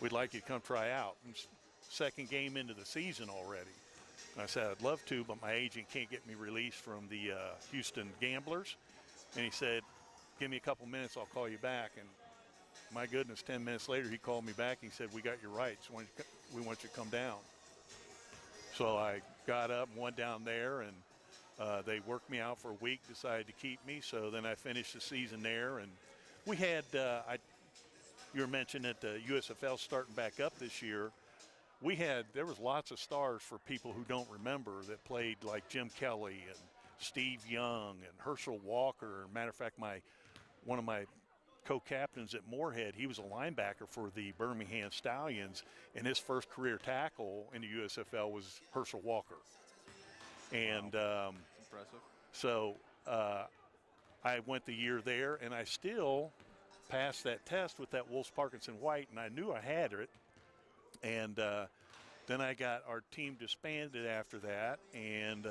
We'd like you to come try out." And second game into the season already. And I said, "I'd love to, but my agent can't get me released from the Houston Gamblers." And he said, "Give me a couple minutes, I'll call you back." And my goodness, 10 minutes later, he called me back. He said, "We got your rights. We want you to come down." So I got up and went down there, and they worked me out for a week, decided to keep me. So then I finished the season there. And we had, you were mentioning that the USFL starting back up this year. There was lots of stars for people who don't remember that played, like Jim Kelly and Steve Young and Herschel Walker. Matter of fact, one of my co-captains at Moorhead, he was a linebacker for the Birmingham Stallions, and his first career tackle in the USFL was Herschel Walker. And impressive. So I went the year there, and I still passed that test with that Wolf's Parkinson White, and I knew I had it. And then I got our team disbanded after that, and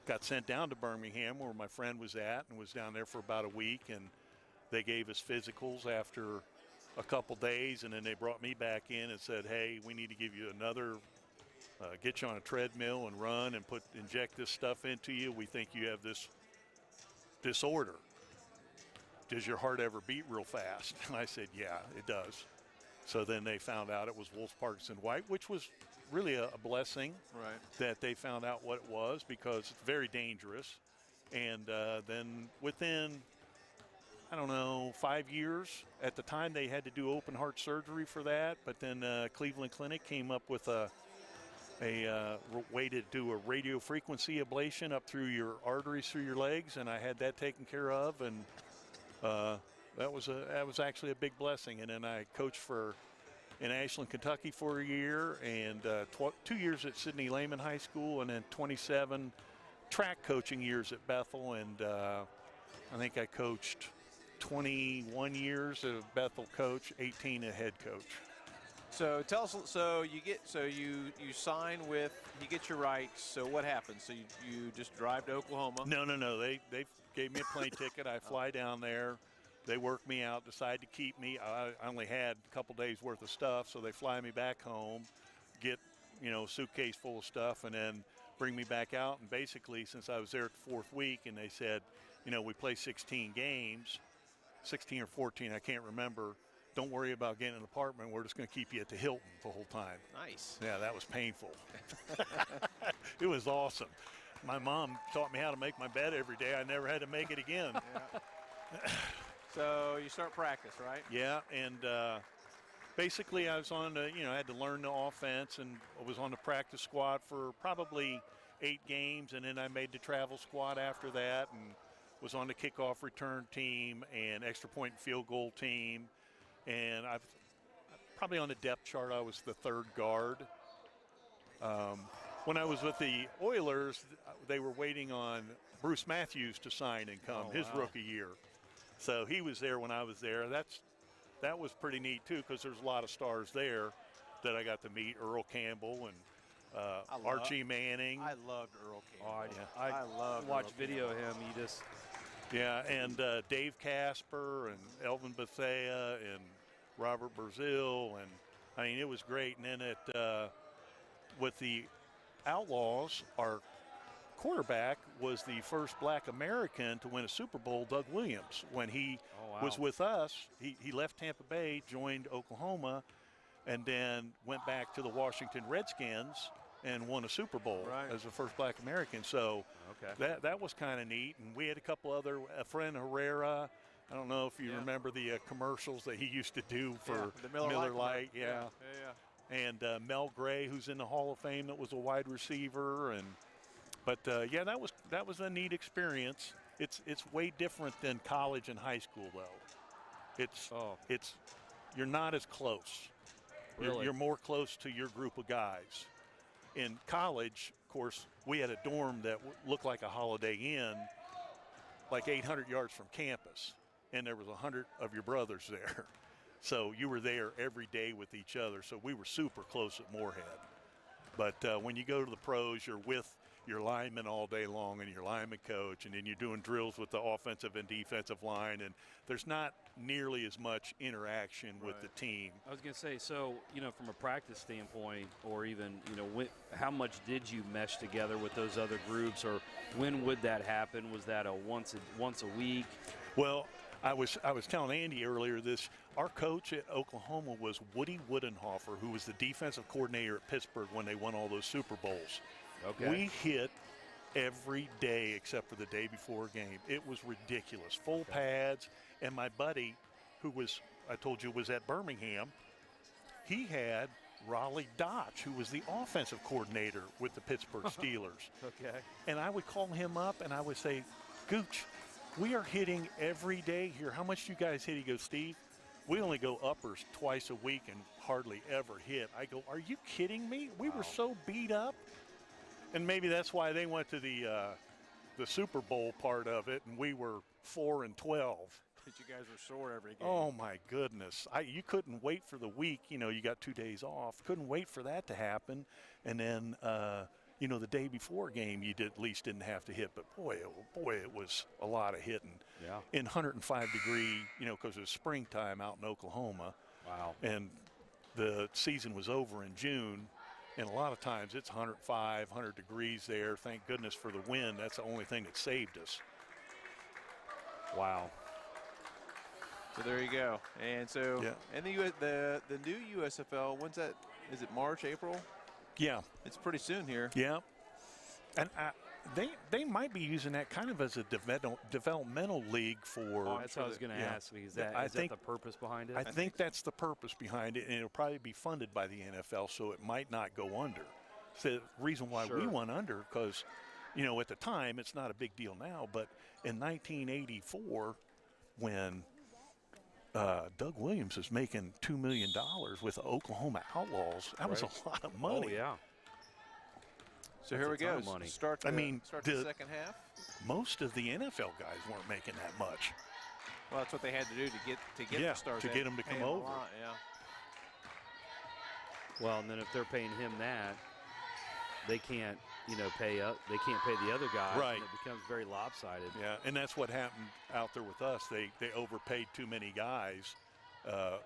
got sent down to Birmingham, where my friend was at, and was down there for about a week. And they gave us physicals after a couple days, and then they brought me back in and said, "Hey, we need to give you another, get you on a treadmill and run and inject this stuff into you. We think you have this disorder. Does your heart ever beat real fast?" And I said, "Yeah, it does." So then they found out it was Wolf's Parkinson White, which was really a blessing, right, that they found out what it was, because it's very dangerous. And then within, I don't know, 5 years, at the time they had to do open heart surgery for that, but then Cleveland Clinic came up with a way to do a radio frequency ablation up through your arteries through your legs, and I had that taken care of, and that was actually a big blessing. And then I coached in Ashland, Kentucky for a year, and 2 years at Sidney Lehman High School, and then 27 track coaching years at Bethel, and I think I coached 21 years as a Bethel coach, 18 a head coach. So tell us. So you sign with, you get your rights. So what happens? So you just drive to Oklahoma? No. They gave me a plane ticket. I fly down there. They work me out, decide to keep me. I only had a couple days worth of stuff, so they fly me back home, get, suitcase full of stuff, and then bring me back out. And basically, since I was there at the 4th week, and they said, you know, we play 16 games, 16 or 14, I can't remember. Don't worry about getting an apartment. We're just going to keep you at the Hilton the whole time. Nice. Yeah, that was painful. It was awesome. My mom taught me how to make my bed every day. I never had to make it again. Yeah. So you start practice, right? Yeah, and basically I was on the, you know, I had to learn the offense, and I was on the practice squad for probably 8 games, and then I made the travel squad after that, and was on the kickoff return team and extra point and field goal team. And I've probably on the depth chart, I was the 3rd guard. When I was with the Oilers, they were waiting on Bruce Matthews to sign and come his rookie year. So he was there when I was there. That was pretty neat too, because there's a lot of stars there that I got to meet. Earl Campbell and Archie Manning. I loved Earl Campbell. I love watched video of him. He just and Dave Casper and Elvin Bethea and Robert Brazil, and I mean, it was great. And then with the Outlaws, our quarterback was the first black American to win a Super Bowl, Doug Williams. When he was with us, he left Tampa Bay, joined Oklahoma, and then went back to the Washington Redskins and won a Super Bowl as the first black American. So that was kind of neat. And we had a couple other, a friend Herrera. I don't know if you remember the commercials that he used to do for the Miller Lite. Yeah. And Mel Gray, who's in the Hall of Fame, that was a wide receiver. But that was a neat experience. It's way different than college and high school, though. You're not as close. Really? You're more close to your group of guys. In college, of course, we had a dorm that looked like a Holiday Inn, like 800 yards from campus, and there was 100 of your brothers there. So you were there every day with each other. So we were super close at Moorhead. But when you go to the pros, you're with your lineman all day long and your lineman coach, and then you're doing drills with the offensive and defensive line, and there's not nearly as much interaction with the team. I was going to say, so, you know, from a practice standpoint, or even, you know, how much did you mesh together with those other groups, or when would that happen? Was that a once a week? Well, I was telling Andy earlier this. Our coach at Oklahoma was Woody Woodenhofer, who was the defensive coordinator at Pittsburgh when they won all those Super Bowls. Okay. We hit every day except for the day before a game. It was ridiculous. Full pads. And my buddy, who I told you was at Birmingham, he had Raleigh Dotch, who was the offensive coordinator with the Pittsburgh Steelers. Okay. And I would call him up and I would say, Gooch, we are hitting every day here. How much do you guys hit? He goes, Steve, we only go uppers twice a week and hardly ever hit. I go, are you kidding me? We were so beat up. And maybe that's why they went to the Super Bowl part of it, and we were 4-12. But you guys were sore every game. Oh my goodness! You couldn't wait for the week. You know, you got 2 days off. Couldn't wait for that to happen. And then, you know, the day before a game, you at least didn't have to hit. But boy, it was a lot of hitting. Yeah. In 105-degree, you know, because it was springtime out in Oklahoma. Wow. And the season was over in June. And a lot of times it's 105, 100 degrees there. Thank goodness for the wind. That's the only thing that saved us. Wow. So there you go. And so, and the new USFL, when's that? Is it March, April? Yeah. It's pretty soon here. Yeah. And they might be using that kind of as a developmental league for. That's what I was going to ask. Is that the purpose behind it? I think that's the purpose behind it, and it'll probably be funded by the NFL, so it might not go under. So the reason why we went under, because, you know, at the time, it's not a big deal now, but in 1984, when Doug Williams was making $2 million with the Oklahoma Outlaws, that was a lot of money. Oh, yeah. So here we go. Start the second half. Most of the NFL guys weren't making that much. Well, that's what they had to do to get the stars. To get them to come over. Well, and then if they're paying him that, they can't, you know, pay the other guys. Right. And it becomes very lopsided. Yeah, and that's what happened out there with us. They overpaid too many guys,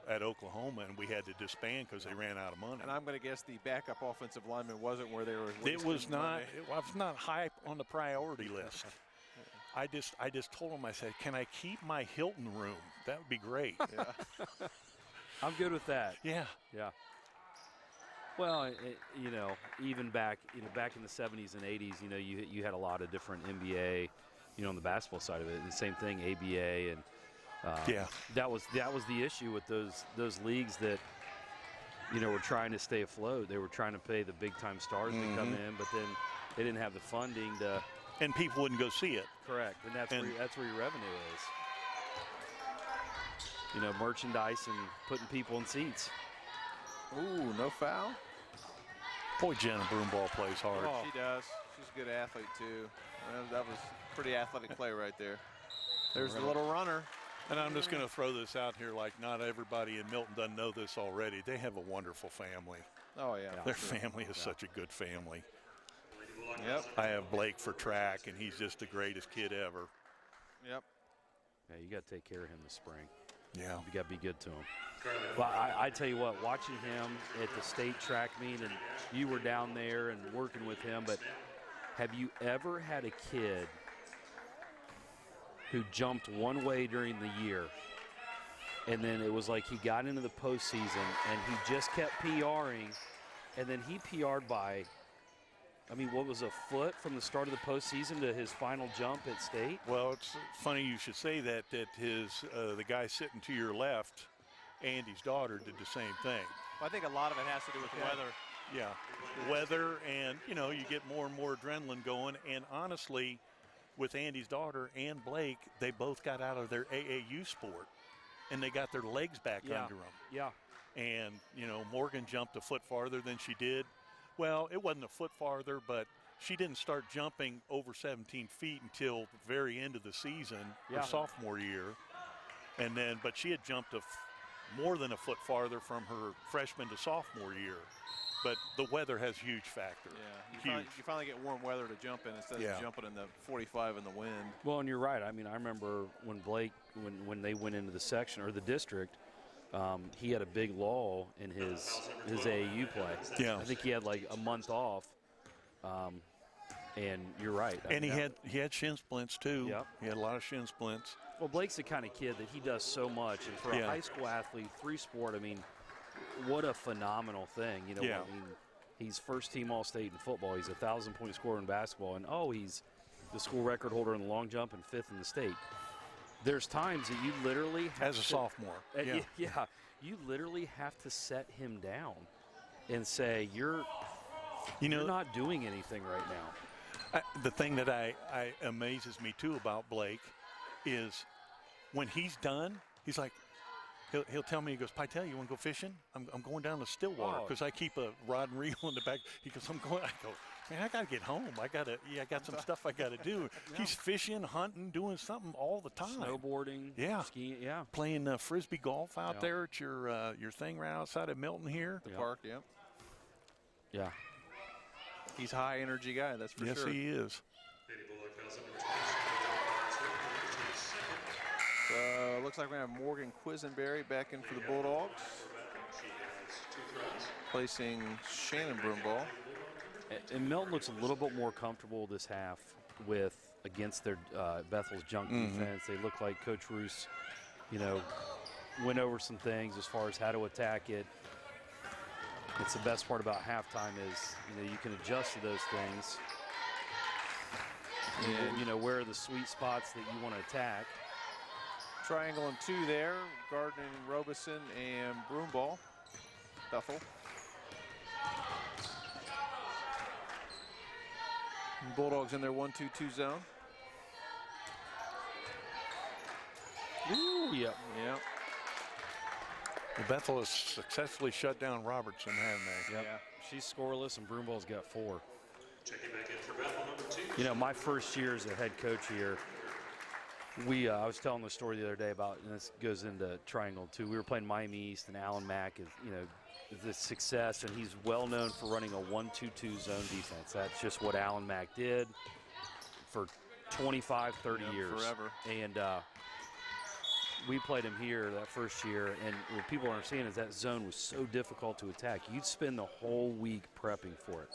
at Oklahoma, and we had to disband because they ran out of money. And I'm going to guess the backup offensive lineman wasn't where they were. It was not. It was not high on the priority list. I just told him, I said, can I keep my Hilton room? That would be great. Yeah. I'm good with that. Yeah. Yeah. Well, even back in the 70s and 80s, you had a lot of different NBA, on the basketball side of it. And the same thing, ABA, and that was the issue with those leagues that, were trying to stay afloat. They were trying to pay the big time stars to come in, but then they didn't have the funding to. And people wouldn't go see it. Correct, and that's where your revenue is. Merchandise and putting people in seats. Ooh, no foul. Boy, Jenna Broomball plays hard. Oh, she does. She's a good athlete, too. Well, that was pretty athletic play right there. There's the little runner. And I'm just going to throw this out here like not everybody in Milton doesn't know this already. They have a wonderful family. Oh, yeah. Their family is such a good family. Yep. I have Blake for track, and he's just the greatest kid ever. Yep. Yeah, you got to take care of him this spring. Yeah. You got to be good to him. Well, I tell you what, watching him at the state track meet, and you were down there and working with him, but have you ever had a kid who jumped one way during the year, and then it was like he got into the postseason, and he just kept PRing, and then he PR'd by, what was a foot from the start of the postseason to his final jump at state? Well, it's funny you should say that the guy sitting to your left, Andy's daughter, did the same thing. Well, I think a lot of it has to do with weather. Yeah, weather, and, you get more and more adrenaline going. And honestly, with Andy's daughter and Blake, they both got out of their AAU sport, and they got their legs back under them. Yeah. And, Morgan jumped a foot farther than she did. Well, it wasn't a foot farther, but she didn't start jumping over 17 feet until the very end of the season, her sophomore year. And then, but she had jumped more than a foot farther from her freshman to sophomore year. But the weather has a huge factor. Yeah, you finally get warm weather to jump in instead of jumping in the 45 in the wind. Well, and you're right. I remember when Blake, when they went into the section or the district, he had a big lull in his AAU play. Yeah. I think he had like a month off. And you're right. And he had shin splints too. Yep. He had a lot of shin splints. Well, Blake's the kind of kid that he does so much, and for a high school athlete, three-sport, what a phenomenal thing. He's first-team All-State in football. He's a 1,000-point scorer in basketball, and he's the school record holder in the long jump and 5th in the state. There's times that you literally have as a sophomore. You literally have to set him down and say you're not doing anything right now. The thing that I amazes me too about Blake is when he's done, he's like, he'll tell me, he goes, Pytel, you want to go fishing? I'm going down to Stillwater because I keep a rod and reel in the back. He goes, I'm going. I go, man, I got to get home. I got some stuff I got to do. He's fishing, hunting, doing something all the time. Snowboarding, skiing, playing frisbee golf out there at your thing right outside of Milton here. The park, Yeah. He's a high energy guy, that's for sure. Yes, he is. Looks like we're going to have Morgan Quisenberry back in for the Bulldogs, placing Shannon Broomball. And Milton looks a little bit more comfortable this half against their Bethel's junk defense. They look like Coach Roos, went over some things as far as how to attack it. It's the best part about halftime is, you can adjust to those things. And, where are the sweet spots that you want to attack. Triangle and 2 there, Gardner, Robeson, and Broomball. Bethel. Bulldogs in their 1-2-2 zone. Ooh, yeah. Yep. Well, Bethel has successfully shut down Robertson, haven't they? Yep. Yeah. She's scoreless, and Broomball's got 4. Checking back in for Bethel, number 2. My first year as a head coach here, I was telling the story the other day about, and this goes into Triangle too. We were playing Miami East, and Alan Mack is, the success, and he's well known for running a 1-2-2 zone defense. That's just what Alan Mack did for 25, 30 years. Forever. And we played them here that first year, and what people aren't seeing is that zone was so difficult to attack. You'd spend the whole week prepping for it.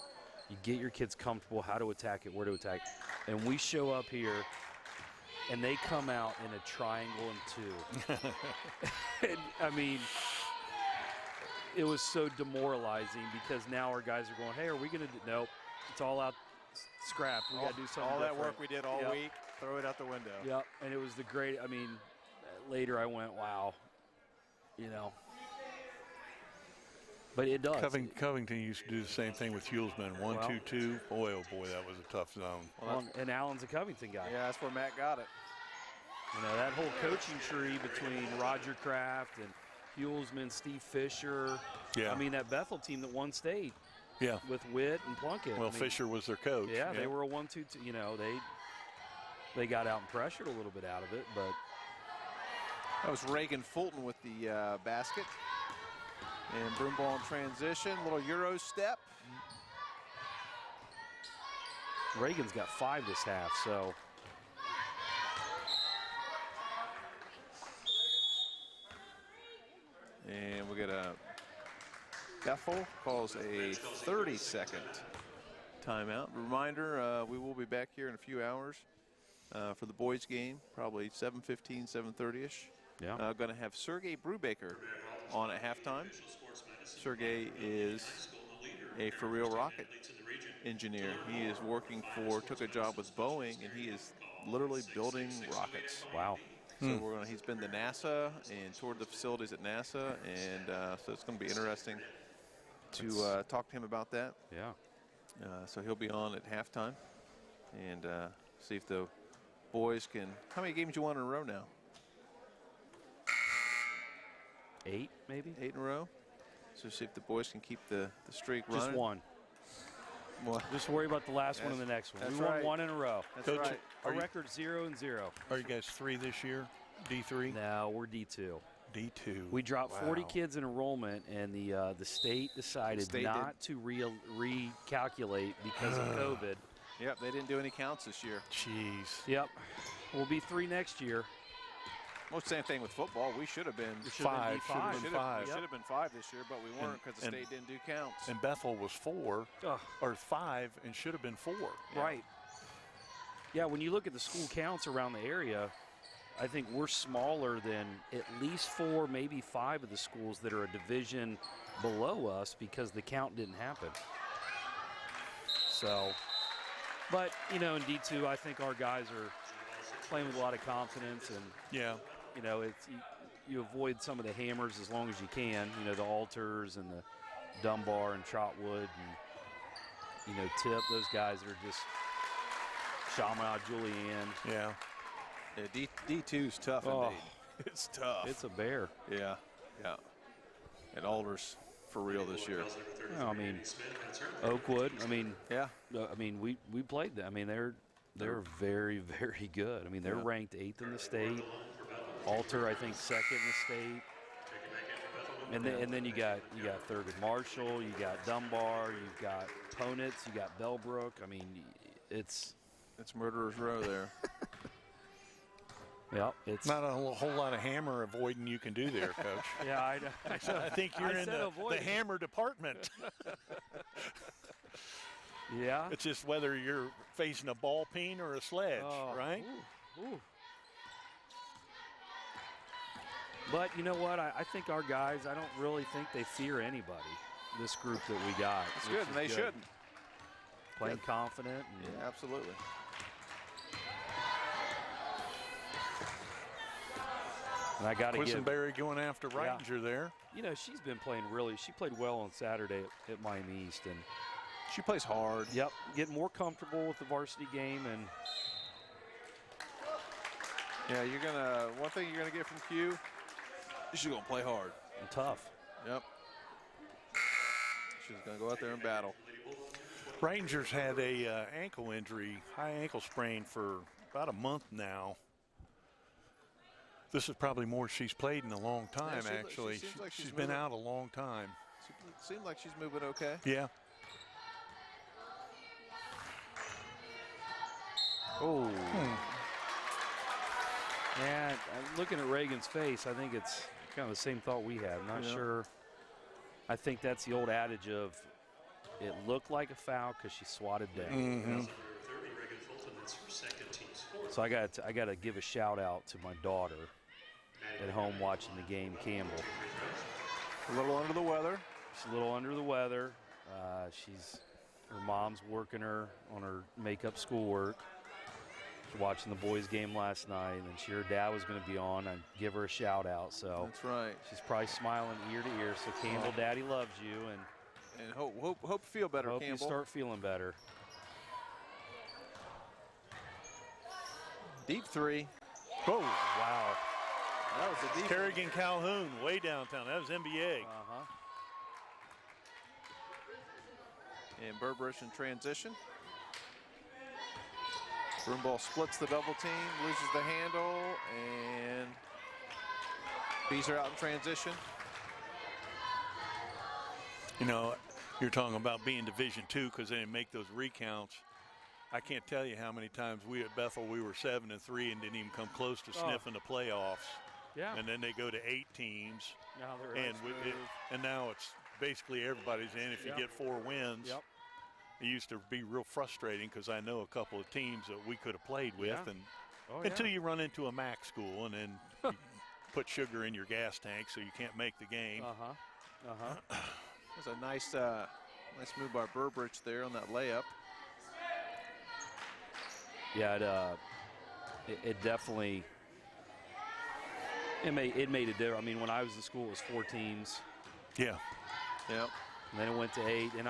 You get your kids comfortable, how to attack it, where to attack. And we show up here, and they come out in a triangle and 2. And, I mean, it was so demoralizing because now our guys are going, hey, are we going to do – nope, it's all out scrap. We got to do something All that different. work we did all week, throw it out the window. Yep, and it was the great – I mean, later I went, wow, you know. But it does. Covington used to do the same thing with Hulsman. 1-2-2. Boy, oh boy, that was a tough zone. Well, and Allen's a Covington guy. Yeah, that's where Matt got it. You know, that whole coaching tree between Roger Kraft and Hulsman, Steve Fisher. Yeah. I mean, that Bethel team that won state. Yeah. With Witt and Plunkett. Well, I mean, Fisher was their coach. Yeah, they were a 1-2-2. You know, they got out and pressured a little bit out of it, but. That was Reagan Fulton with the basket. And Broomball in transition, little Euro step. Reagan's got 5 this half, so. And we get a Bethel calls a 30-second timeout. Reminder, we will be back here in a few hours for the boys game, probably 7:15, 7:30ish. Yeah. Going to have Sergey Brubaker on at halftime. Sergey is a for real rocket engineer. He is working took a job with Boeing, and he is literally building rockets. Wow. So he's been to NASA and toured the facilities at NASA, and so it's going to be interesting to talk to him about that. Yeah. So he'll be on at halftime, and see if the boys can. How many games you won in a row now? 8, maybe? 8 in a row. So see if the boys can keep the streak running. Just one. Well, Just worry about the last one and the next one. We won 1 in a row. That's Coach, right. Our record 0-0. Are you guys 3 this year? D3? No, we're D2. D2. We dropped 40 Wow. kids in enrollment, and the state decided not to recalculate because of COVID. Yep, they didn't do any counts this year. Jeez. Yep. We'll be 3 next year. Well, same thing with football. We should have been We should have been 5. D5. should have Yep. been 5 this year, but we weren't because the and- state didn't do counts. And Bethel was 4 Ugh. or 5 and should have been 4. Right. Yeah, when you look at the school counts around the area, I think we're smaller than at least 4, maybe 5 of the schools that are a division below us because the count didn't happen. So, but, you know, in D2, I think our guys are playing with a lot of confidence, and, Yeah. you know, it's you avoid some of the hammers as long as you can, you know, the Alters and the Dunbar and Trotwood and, you know, Tip, those guys are just Chaminade, Julianne. Yeah. Yeah, D2's tough indeed. It's tough. It's a bear. Yeah, yeah. And Alders for real this year. Well, I mean, Oakwood. I mean, Yeah. we played them. I mean, they're very, very good. I mean, they're ranked 8th in the state. Alter, I think, 2nd in the state. And then you got 3rd with Marshall. You got Dunbar. You've got Ponitz. You got Bellbrook. I mean, it's Murderer's Row there. Yep, it's Not a whole lot of hammer avoiding you can do there, Coach. yeah. I think you're in the avoiding. hammer department. Yeah. It's just whether you're facing a ball peen or a sledge, Oh, right? ooh. But you know what? I think our guys, I don't really think they fear anybody, this group that we got. It's which good, is and they shouldn't. Playing confident. And, Yeah, absolutely. and I got to give, Quisenberry going after Reitinger there. you know, she's been playing she played well on Saturday at Miami East. And, She plays hard. yep, getting more comfortable with the varsity game. And Yeah, one thing you're gonna get from Q, she's gonna play hard. tough. Yep. She's gonna go out there and battle. Ranger's had a ankle injury, high ankle sprain for about a month now. This is probably more she's played in a long time, she actually. seems like she's she's been moving. out a long time. She seems like she's moving okay. Yeah. Oh. And looking at Reagan's face, I think it's kind of the same thought we had. I'm not sure. I think that's the old adage of it looked like a foul because she swatted down. So I got to give a shout out to my daughter at home watching the game, Campbell. A little under the weather. She's a little under the weather. Her mom's working her on her makeup schoolwork. She's watching the boys' game last night, and her dad was going to be on. I'd give her a shout out. So that's right. She's probably smiling ear to ear. So Campbell, Daddy loves you, and hope you feel better. Hope Campbell. you start feeling better. Deep three. Oh, wow. That was a deep Kerrigan Calhoun, way downtown. That was NBA. And Burbridge in transition. Broomball splits the double team, loses the handle, and bees are out in transition. You know, you're talking about being Division II because they didn't make those recounts. I can't tell you how many times we at Bethel, we were 7-3 and didn't even come close to sniffing the playoffs. Yeah. And then they go to 8 teams. Now they're and now it's basically everybody's in if you get 4 wins. Yep. It used to be real frustrating because I know a couple of teams that we could have played with, and until you run into a MAC school and then you put sugar in your gas tank so you can't make the game. It was a nice move by Burbridge there on that layup. Yeah, it definitely it made a difference. I mean, when I was in school, it was 4 teams. Yeah. Yep. And then it went to 8. And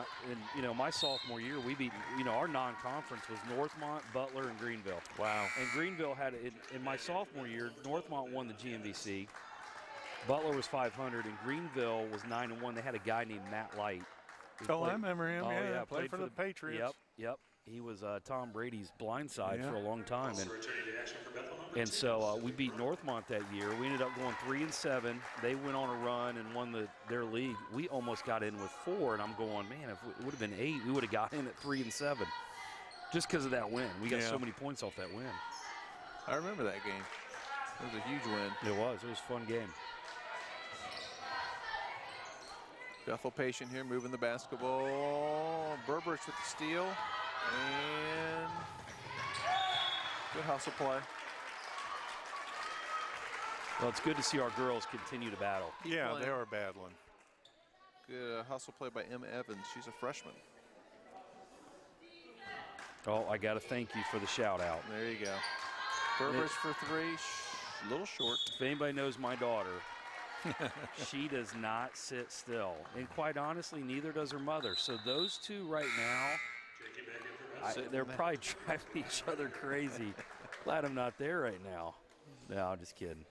you know, my sophomore year, we beat, you know, our non-conference was Northmont, Butler, and Greenville. Wow. And Greenville had, in my sophomore year, Northmont won the GMVC. Butler was 500, and Greenville was 9-1. They had a guy named Matt Light. Oh, I remember him. Oh, yeah, played for the Patriots. Yep. He was Tom Brady's blind side for a long time. And so we beat Northmont that year. We ended up going 3-7. They went on a run and won their league. We almost got in with 4, and I'm going, man, if it would have been 8, we would have got in at 3-7. Just because of that win. We got so many points off that win. I remember that game. It was a huge win. It was a fun game. Bethel patient here, moving the basketball. Burbridge with the steal. And good hustle play. Well, it's good to see our girls continue to battle. Yeah, they are battling. Good hustle play by Emma Evans. She's a freshman. Oh, I got to thank you for the shout out. There you go. Burbridge for 3, a little short. If anybody knows my daughter, she does not sit still. And quite honestly, neither does her mother. So those two right now, they're probably driving each other crazy. Glad I'm not there right now. No, I'm just kidding.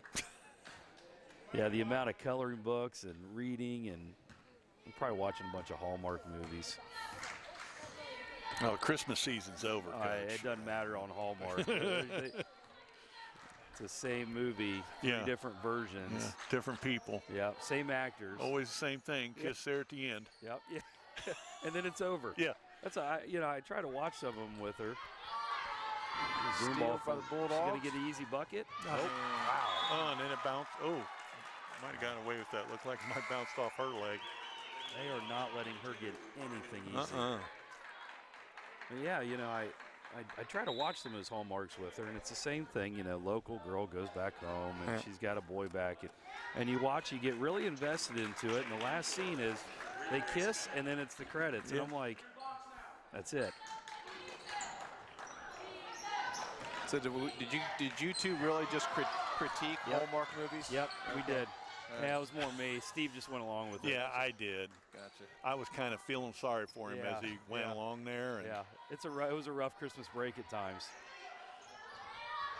Yeah, the amount of coloring books and reading, and I'm probably watching a bunch of Hallmark movies. Oh, Christmas season's over, Coach. It doesn't matter on Hallmark. It's the same movie, 3 different versions. Yeah, different people. Yeah, same actors. Always the same thing. Kiss there at the end. Yep. Yeah. And then it's over. Yeah. That's I try to watch some of them with her. Steal by the Bulldogs. She's gonna get an easy bucket. Oh, wow. Oh, and then it bounced. Oh, might have gotten away with that. Looked like it might have bounced off her leg. They are not letting her get anything easy. But yeah, you know, I try to watch some of those Hallmarks with her, and it's the same thing. You know, local girl goes back home, and she's got a boy back, and you watch, you get really invested into it. And the last scene is they kiss, and then it's the credits, and I'm like, that's it. So did you two really just critique Hallmark movies? Yep, we did. Yeah, it was more me. Steve just went along with it. Yeah, I did. Gotcha. I was kind of feeling sorry for him as he went along there. And it was a rough Christmas break at times.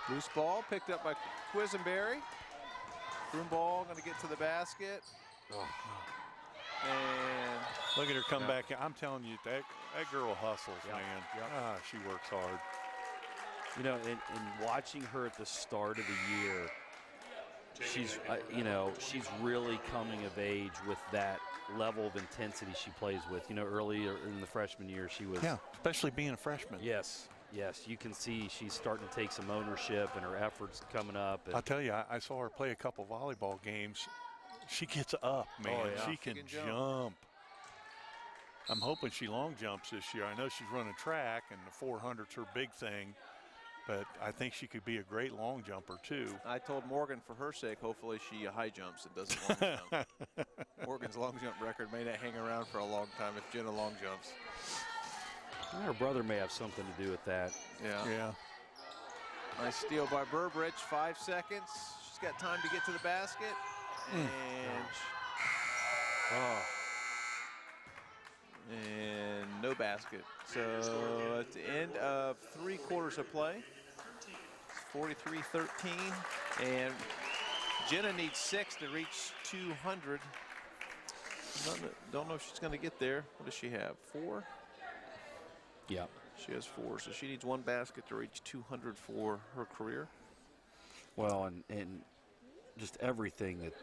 Loose ball picked up by Quisenberry. Broomball going to get to the basket. And look at her come back. I'm telling you, that girl hustles, man. She works hard. You know, in watching her at the start of the year, she's really coming of age with that level of intensity she plays with. You know, earlier in the freshman year, she was. Yeah, especially being a freshman. Yes. Yes, you can see she's starting to take some ownership and her efforts coming up. I'll tell you, I saw her play a couple volleyball games. She gets up, man. Oh, yeah. She can jump. I'm hoping she long jumps this year. I know she's running track, and the 400's her big thing, but I think she could be a great long jumper, too. I told Morgan for her sake, hopefully she high jumps and doesn't long jump. Morgan's long jump record may not hang around for a long time if Jenna long jumps. Her brother may have something to do with that. Yeah. Nice steal by Burbridge, 5 seconds. She's got time to get to the basket. And no basket. So at the end of 3 quarters of play, 43-13. And Jenna needs 6 to reach 200. Don't know if she's going to get there. What does she have, 4? Yeah. She has 4, so she needs 1 basket to reach 200 for her career. Well, and just everything that,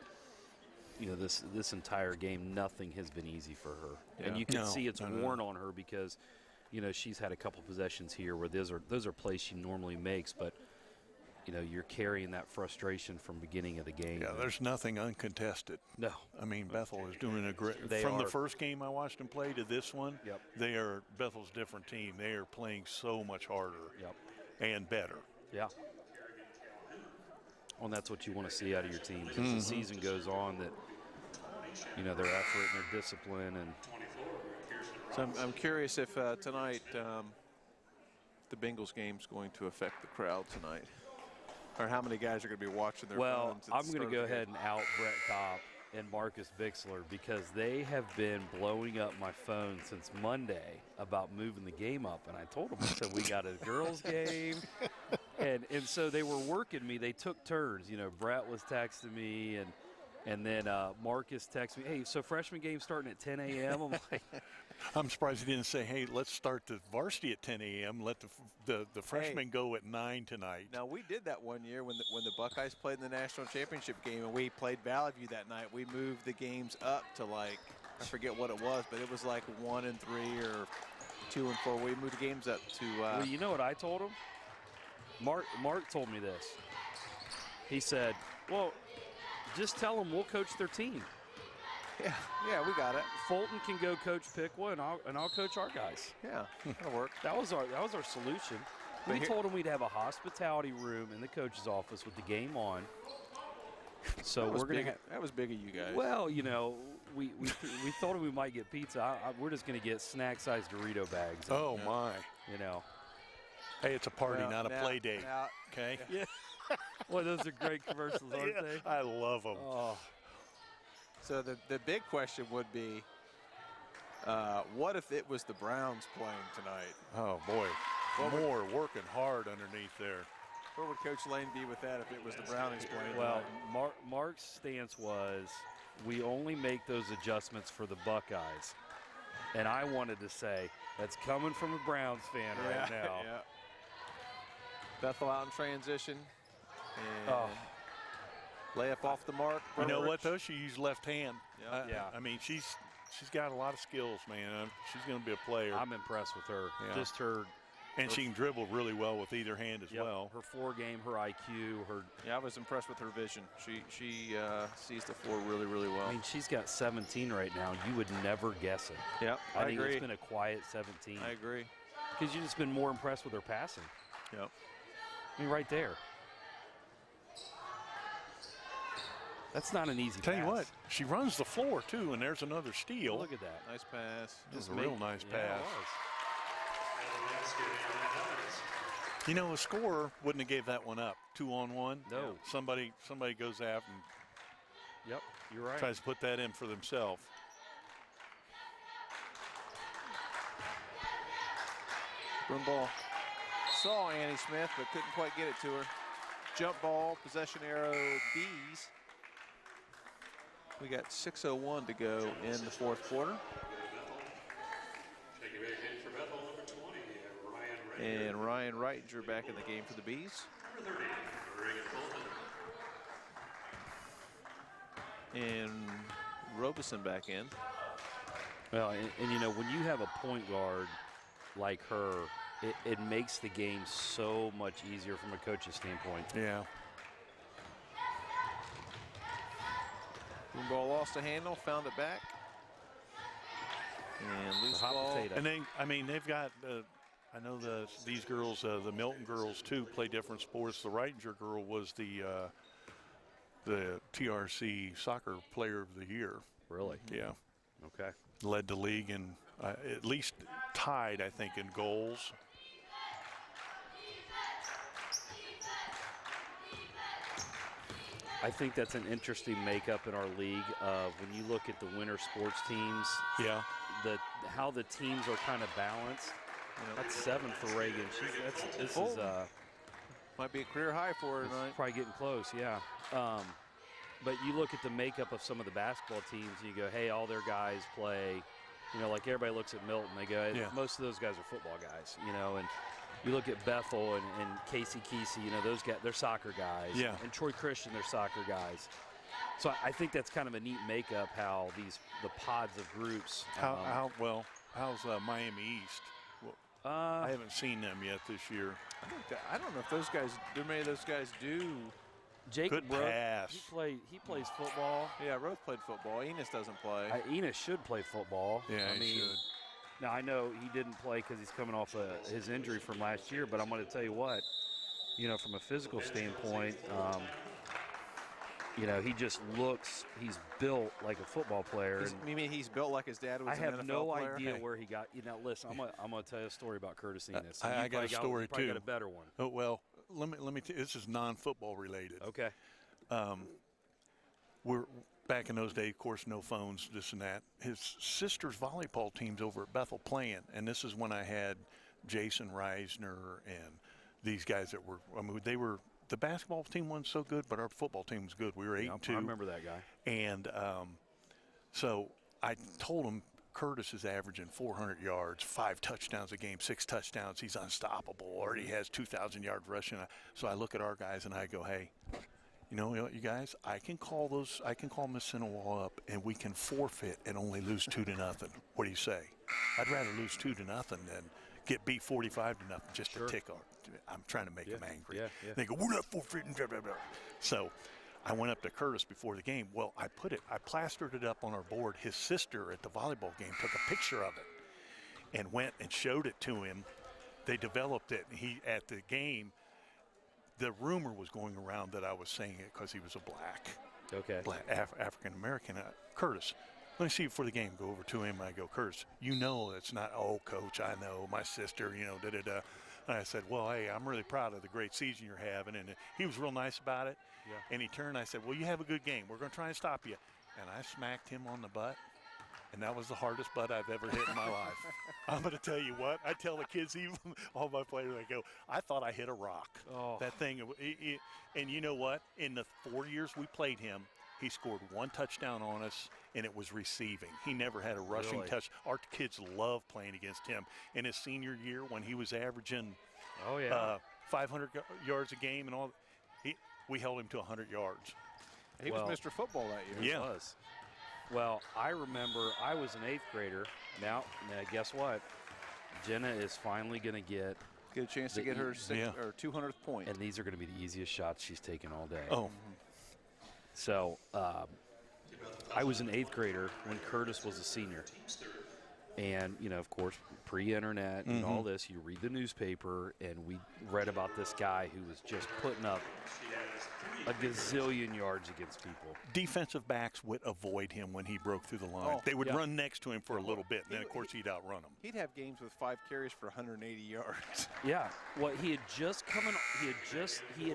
this entire game, nothing has been easy for her. Yeah. And you can see it's worn on her because, she's had a couple possessions here where those are plays she normally makes, but, you're carrying that frustration from beginning of the game. Yeah, there's nothing uncontested. No. I mean, Bethel is doing a great – the first game I watched them play to this one, Bethel's a different team. They are playing so much harder and better. Yeah. Well, and that's what you want to see out of your teams as the season goes on, that, their effort and their discipline. And so I'm curious if tonight the Bengals game's going to affect the crowd tonight. Or how many guys are going to be watching their phones? I'm going to go ahead and out Brett Kopp and Marcus Bixler because they have been blowing up my phone since Monday about moving the game up. And I told them, I said, we got a girls' game. And so they were working me. They took turns. Brett was texting me, and then Marcus texted me, hey, so freshman game starting at 10 a.m.? I'm like, I'm surprised he didn't say, hey, let's start the varsity at 10 a.m. Let the freshmen go at 9 tonight. Now, we did that one year when the Buckeyes played in the national championship game, and we played Valley View that night. We moved the games up to, like, I forget what it was, but it was like 1 and 3 or 2 and 4. We moved the games up to well, you know what I told him? Mark told me this. He said, well, just tell them we'll coach their team. Yeah, we got it. Fulton can go coach Piqua, and I'll coach our guys. Yeah, that'll work. That was our solution. We told them we'd have a hospitality room in the coach's office with the game on. So that was big of you guys. Well, we thought we might get pizza. We're just going to get snack-sized Dorito bags. Oh my! Hey, it's a party, not a play date. Okay. Yeah. Well, those are great commercials, aren't they? I love them. Oh. So the big question would be, what if it was the Browns playing tonight? Oh, boy. Moore working hard underneath there. Where would Coach Lane be with that if it was the Brownies playing Well, tonight? Mark's stance was we only make those adjustments for the Buckeyes. And I wanted to say, that's coming from a Browns fan right now. Yeah. Bethel out in transition. And layup off the mark. You know what, though? She used left hand. Yeah. I mean, she's got a lot of skills, man. She's going to be a player. I'm impressed with her. Yeah. Just her. And she can dribble really well with either hand as well. Her floor game, her IQ, her. Yeah, I was impressed with her vision. She sees the floor really, really well. I mean, she's got 17 right now. You would never guess it. Yep, I think agree. It's been a quiet 17. I agree. Because you've just been more impressed with her passing. Yep. I mean, right there. That's not an easy pass. Tell you what, she runs the floor, too, and there's another steal. Oh, look at that. Nice pass. This is a real nice pass. Yeah, it was. A scorer wouldn't have gave that one up. 2-on-1. No. Somebody goes after and Yep, you're right. tries to put that in for themselves. Broomball saw Annie Smith, but couldn't quite get it to her. Jump ball, possession arrow, Bees. We got 6:01 to go in the fourth quarter. And Ryan Reitinger back in the game for the Bees. And Robeson back in. Well, and when you have a point guard like her it makes the game so much easier from a coach's standpoint. Yeah. Ball lost the handle, found it back. And loose hot ball. potato. And I mean, they've got, I know these girls, the Milton girls too, play different sports. The Reitinger girl was the TRC soccer player of the year. Really? Yeah. Okay. Led the league and at least tied, I think, in goals. I think that's an interesting makeup in our league of when you look at the winter sports teams. Yeah. How the teams are kind of balanced. That's 7 for Reagan. This is might be a career high for her tonight. probably getting close, yeah. But you look at the makeup of some of the basketball teams, and you go, hey, all their guys play. Like everybody looks at Milton, they go, hey, most of those guys are football guys, and you look at Bethel and Casey Kesey, those guys, they're soccer guys. Yeah. And Troy Christian, they're soccer guys. So I think that's kind of a neat makeup how the pods of groups. How's Miami East? Well, I haven't seen them yet this year. I don't know if those guys, many of those guys do. Jacob Good Roth, pass. he plays football. Yeah, Roth played football. Enos doesn't play. Enos should play football. Yeah, I he mean, should. Now, I know he didn't play because he's coming off his injury from last year, but I'm going to tell you what, from a physical standpoint, he just he's built like a football player. You mean he's built like his dad was I an have NFL no player? idea where he got. Listen, I'm going to tell you a story about Curtis Enos. I got a story, you probably too. got a better one. Oh, well, let me tell you, this is non-football related. Okay. We're back in those days, of course, no phones, this and that. His sister's volleyball team's over at Bethel playing, and this is when I had Jason Reisner and these guys that were, the basketball team wasn't so good, but our football team was good. We were 8-2. I remember that guy. And so I told him Curtis is averaging 400 yards, 5 touchdowns a game, 6 touchdowns. He's unstoppable. Already has 2,000 yards rushing. So I look at our guys and I go, hey, you guys, I can call Miss Sinowal up and we can forfeit and only lose 2-0. What do you say? I'd rather lose 2-0 than get beat 45-0 just to tick off. I'm trying to make them angry. Yeah. They go, we're not forfeiting. Blah, blah, blah. So I went up to Curtis before the game. Well, I plastered it up on our board. His sister at the volleyball game took a picture of it and went and showed it to him. They developed it. At the game, the rumor was going around that I was saying it because he was a black African American. Curtis, let me see you before the game. Go over to him. I go, Curtis, it's not. Oh, coach, I know my sister. Da. And I said, well, hey, I'm really proud of the great season you're having. And he was real nice about it. Yeah. And he turned. I said, well, you have a good game. We're going to try and stop you. And I smacked him on the butt. And that was the hardest butt I've ever hit in my life. I'm going to tell you what. I tell the kids, even all my players, I go, I thought I hit a rock. Oh. That thing. And you know what? In the 4 years we played him, he scored 1 touchdown on us, and it was receiving. He never had a rushing touch. Our kids love playing against him. In his senior year, when he was averaging 500 yards a game and all, we held him to 100 yards. He was Mr. Football that year. Yeah. He was. Well, I remember I was an 8th grader. Now guess what? Jenna is finally going to get a chance to get her 200th point. And these are going to be the easiest shots she's taken all day. Oh. So I was an 8th grader when Curtis was a senior. And, of course, pre-internet and all this, you read the newspaper, and we read about this guy who was just putting up a gazillion yards against people. Defensive backs would avoid him when he broke through the line. They would run next to him for a little bit, and then, of course, he'd outrun them. He'd have games with 5 carries for 180 yards. Yeah. Well, he had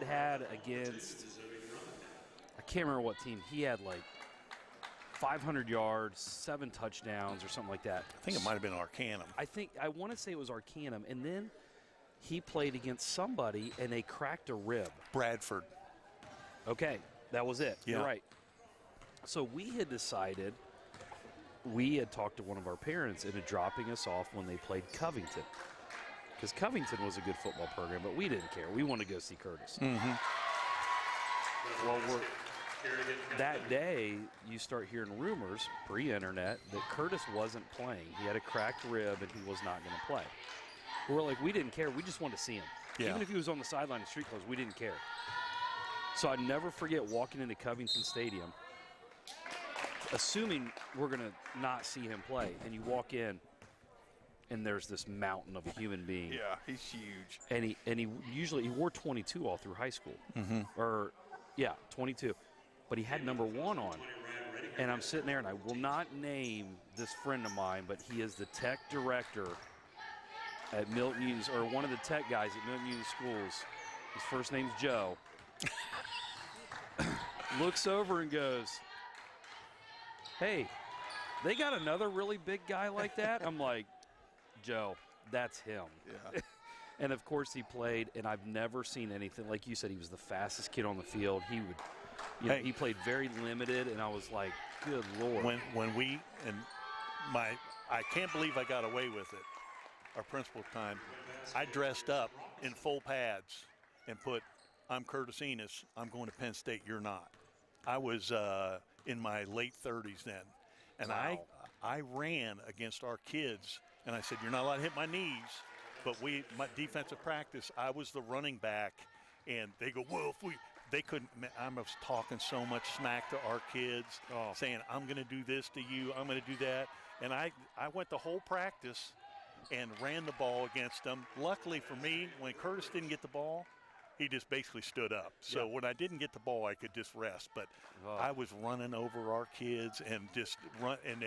had against, I can't remember what team. He had like 500 yards, 7 touchdowns, or something like that. I think it might have been Arcanum. I want to say it was Arcanum, and then he played against somebody, and they cracked a rib. Bradford. Okay, that was it. Yeah. You're right. So we had decided, we had talked to one of our parents into dropping us off when they played Covington. Because Covington was a good football program, but we didn't care. We wanted to go see Curtis. Mm-hmm. Well, that day, you start hearing rumors, pre-internet, that Curtis wasn't playing. He had a cracked rib, and he was not going to play. We're like, we didn't care. We just wanted to see him. Yeah. Even if he was on the sideline in street clothes, we didn't care. So I never forget walking into Covington Stadium, assuming we're going to not see him play, and you walk in, and there's this mountain of a human being. Yeah, he's huge. And he wore 22 all through high school. Or, yeah, 22. But he had number 1 on. And I'm sitting there, and I will not name this friend of mine, but he is the tech director at Milton-Union, or one of the tech guys at Milton-Union Schools. His first name's Joe. Looks over and goes, hey, they got another really big guy like that? I'm like, Joe, that's him. Yeah. And, of course, he played, and I've never seen anything. Like you said, he was the fastest kid on the field. He would, know, he played very limited, and I was like, good Lord. When we, and I can't believe I got away with it, our principal time, I dressed up in full pads and put, I'm Curtis Enos, I'm going to Penn State, you're not. I was in my late 30s then, and wow. I ran against our kids, and I said, you're not allowed to hit my knees, but my defensive practice, I was the running back, and they go, well, they couldn't, I was talking so much smack to our kids, saying, I'm going to do this to you, I'm going to do that, and I went the whole practice and ran the ball against them. Luckily for me, when Curtis didn't get the ball, he just basically stood up. So when I didn't get the ball, I could just rest. But I was running over our kids and just and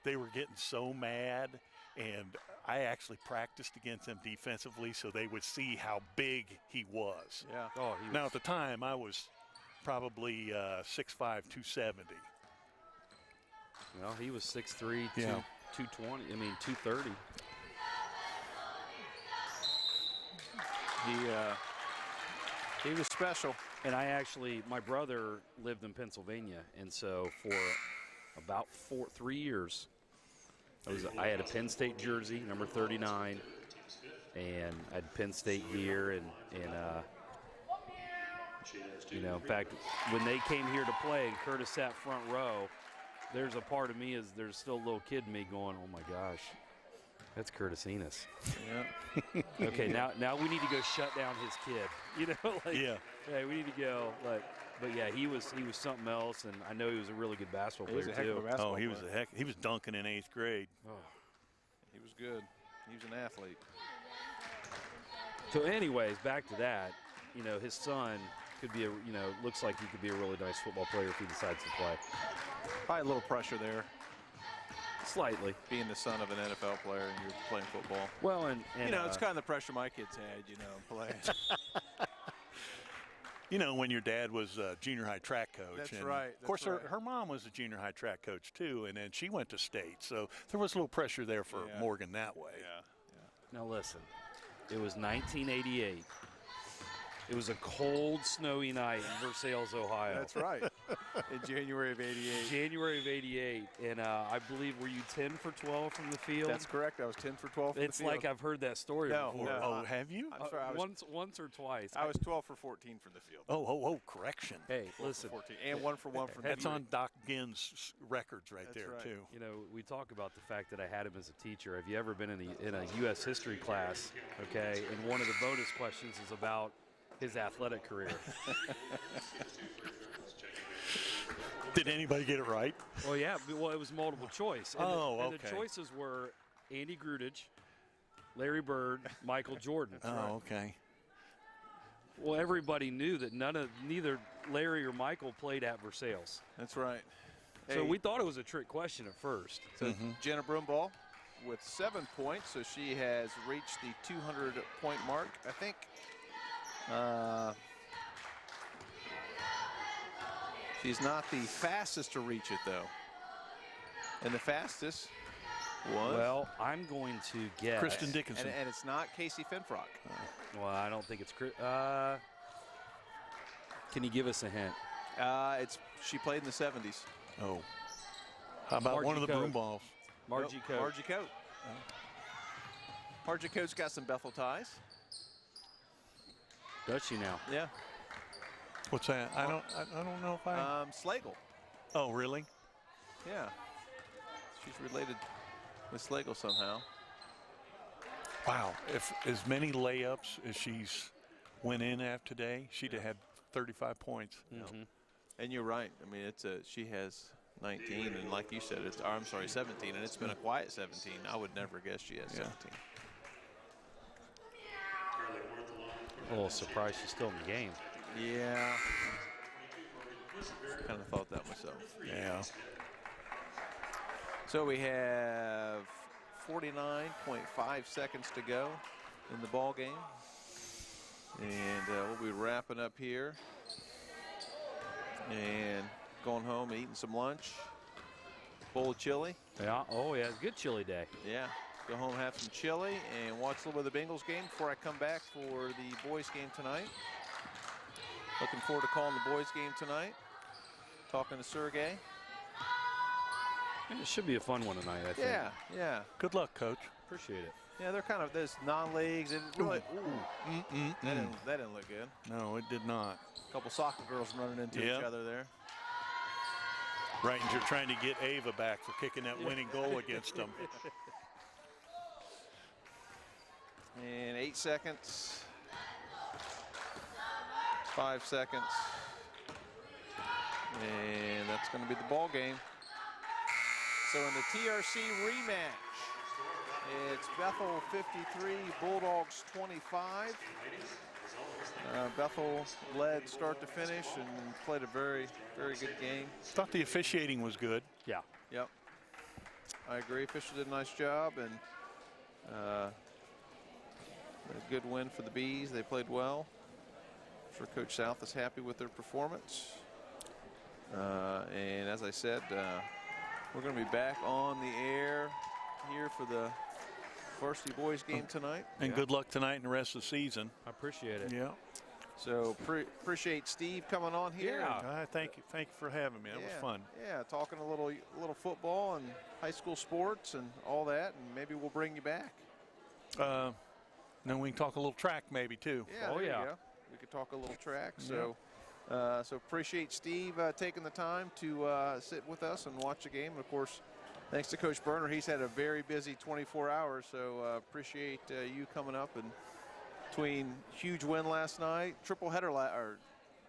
they were getting so mad. And I actually practiced against them defensively so they would see how big he was. Yeah. Now, at the time, I was probably 6'5", 270. Well, he was 6'3", 220. I mean, 230. He was special. And my brother lived in Pennsylvania, and so for about 3 years, I had a Penn State jersey, number 39, and I had Penn State gear, and in fact, when they came here to play and Curtis sat front row, there's a part of me there's still a little kid in me going, oh my gosh, that's Curtis Enos. Yeah. Okay, now we need to go shut down his kid. Hey, we need to go. But yeah, he was something else, and I know he was a really good basketball player He was a heck too. of a basketball He player. he was dunking in 8th grade. Oh. He was good. He was an athlete. So, anyways, back to that. His son could be looks like he could be a really nice football player if he decides to play. Probably a little pressure there, Slightly. being the son of an NFL player and you're playing football. Well, and it's kind of the pressure my kids had, playing. When your dad was a junior high track coach. That's and right. Of course, her mom was a junior high track coach, too, and then she went to state. So there was a little pressure there for Morgan that way. Yeah. Now, listen. It was 1988. It was a cold, snowy night in Versailles, Ohio. That's right. In January of 88. January of 88. And I believe, were you 10 for 12 from the field? That's correct. I was 10 for 12 from the field. It's like I've heard that story before. No. Oh, have you? I'm sorry. Once or twice. I was 12 for 14 from the field. Oh, correction. Hey, listen. 14. And 1 for 1 from the That's field. on Doc Ginn's records right there, right. too. We talk about the fact that I had him as a teacher. Have you ever been in a U.S. history class, okay, and one of the bonus questions is about his athletic career? Did anybody get it right? Well, yeah. Well, it was multiple choice. And okay. The choices were Andy Grudich, Larry Bird, Michael Jordan. Oh, okay. Well, everybody knew that neither Larry or Michael played at Versailles. That's right. So we thought it was a trick question at first. So Jenna Brumbaugh with 7 points, so she has reached the 200-point mark, I think. She's not the fastest to reach it, though. And the fastest was? Well, I'm going to guess. Kristen Dickinson. And it's not Casey Finfrock. Well, I don't think it's. Can you give us a hint? She played in the 70s. Oh. How about Margie one of the Coate. broom balls? Margie Coate. Margie Coate. Margie Coate's got some Bethel ties. Does she now? Yeah. What's that? I don't know if I. Slagle. Oh, really? Yeah. She's related with Slagle somehow. Wow, if as many layups as she's went in after today, she'd have had 35 points. And you're right. I mean, she has 19, and like you said, I'm sorry, 17, and it's been a quiet 17. I would never guess she has 17. A little surprised she's still in the game. Yeah. Kind of thought that myself. Yeah. So we have 49.5 seconds to go in the ball game. And we'll be wrapping up here and going home and eating some lunch. Bowl of chili. Yeah. Oh, yeah. It's a good chili day. Yeah. Go home, have some chili, and watch a little bit of the Bengals game before I come back for the boys game tonight. Looking forward to calling the boys game tonight. Talking to Sergey. It should be a fun one tonight, I think. Yeah, yeah. Good luck, Coach. Appreciate it. Yeah, they're kind of this non-leagues. Really, that didn't look good. No, it did not. A couple soccer girls running into each other there. Right, and you're trying to get Ava back for kicking that winning goal against them. And 8 seconds. 5 seconds. And that's going to be the ball game. So in the TRC rematch, it's Bethel 53, Bulldogs 25. Bethel led start to finish and played a very, very good game. Thought the officiating was good. Yeah. Yep. I agree. Fisher did a nice job, and a good win for the Bees. They played well. I'm sure Coach South is happy with their performance. And as I said, we're going to be back on the air here for the Varsity boys game tonight. And good luck tonight and the rest of the season. I appreciate it. Yeah. So appreciate Steve coming on here. Yeah. Thank you for having me. That was fun. Yeah, talking a little football and high school sports and all that, and maybe we'll bring you back. Then we can talk a little track maybe too. Yeah. Oh, there yeah. you go. We could talk a little track. So. So appreciate Steve taking the time to sit with us and watch the game. And of course, thanks to Coach Berner. He's had a very busy 24 hours. So appreciate you coming up, and between huge win last night, double header last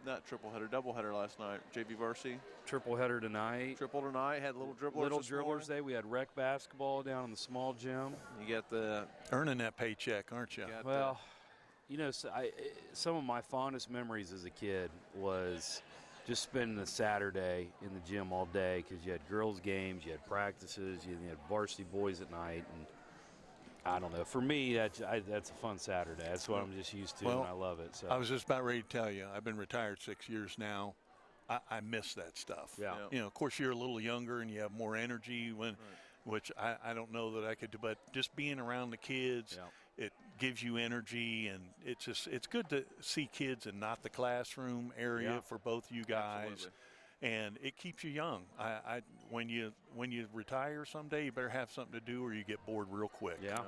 night. JV Varsity. Triple header tonight. Triple tonight. Had little dribblers. Little dribblers day. We had rec basketball down in the small gym. You got the earning that paycheck, aren't you? Well. You know, some of my fondest memories as a kid was just spending the Saturday in the gym all day, because you had girls' games, you had practices, you had varsity boys at night, and I don't know. For me, that's a fun Saturday. That's what I'm just used to, and I love it. So I was just about ready to tell you, I've been retired 6 years now. I miss that stuff. Yeah. You know, of course, you're a little younger and you have more energy, which I don't know that I could do, but just being around the kids. Yeah. It gives you energy, and it's good to see kids and not the classroom area for both you guys. Absolutely. And it keeps you young. When you retire someday, you better have something to do, or you get bored real quick. Yeah.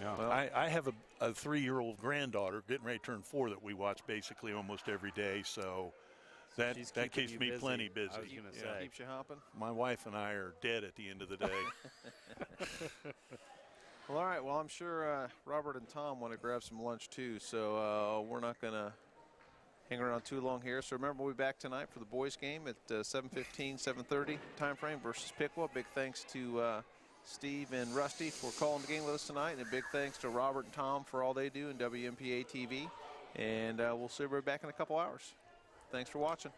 No, Well, I have a 3-year-old granddaughter getting ready to turn 4 that we watch basically almost every day. So that keeps me plenty busy. I was going to say. keeps you hopping. My wife and I are dead at the end of the day. Well, all right. Well, I'm sure Robert and Tom want to grab some lunch too, so we're not going to hang around too long here. So remember, we'll be back tonight for the boys game at 7:15, 7:30 time frame versus Piqua. Big thanks to Steve and Rusty for calling the game with us tonight, and a big thanks to Robert and Tom for all they do in WMPA TV. And we'll see everybody back in a couple hours. Thanks for watching.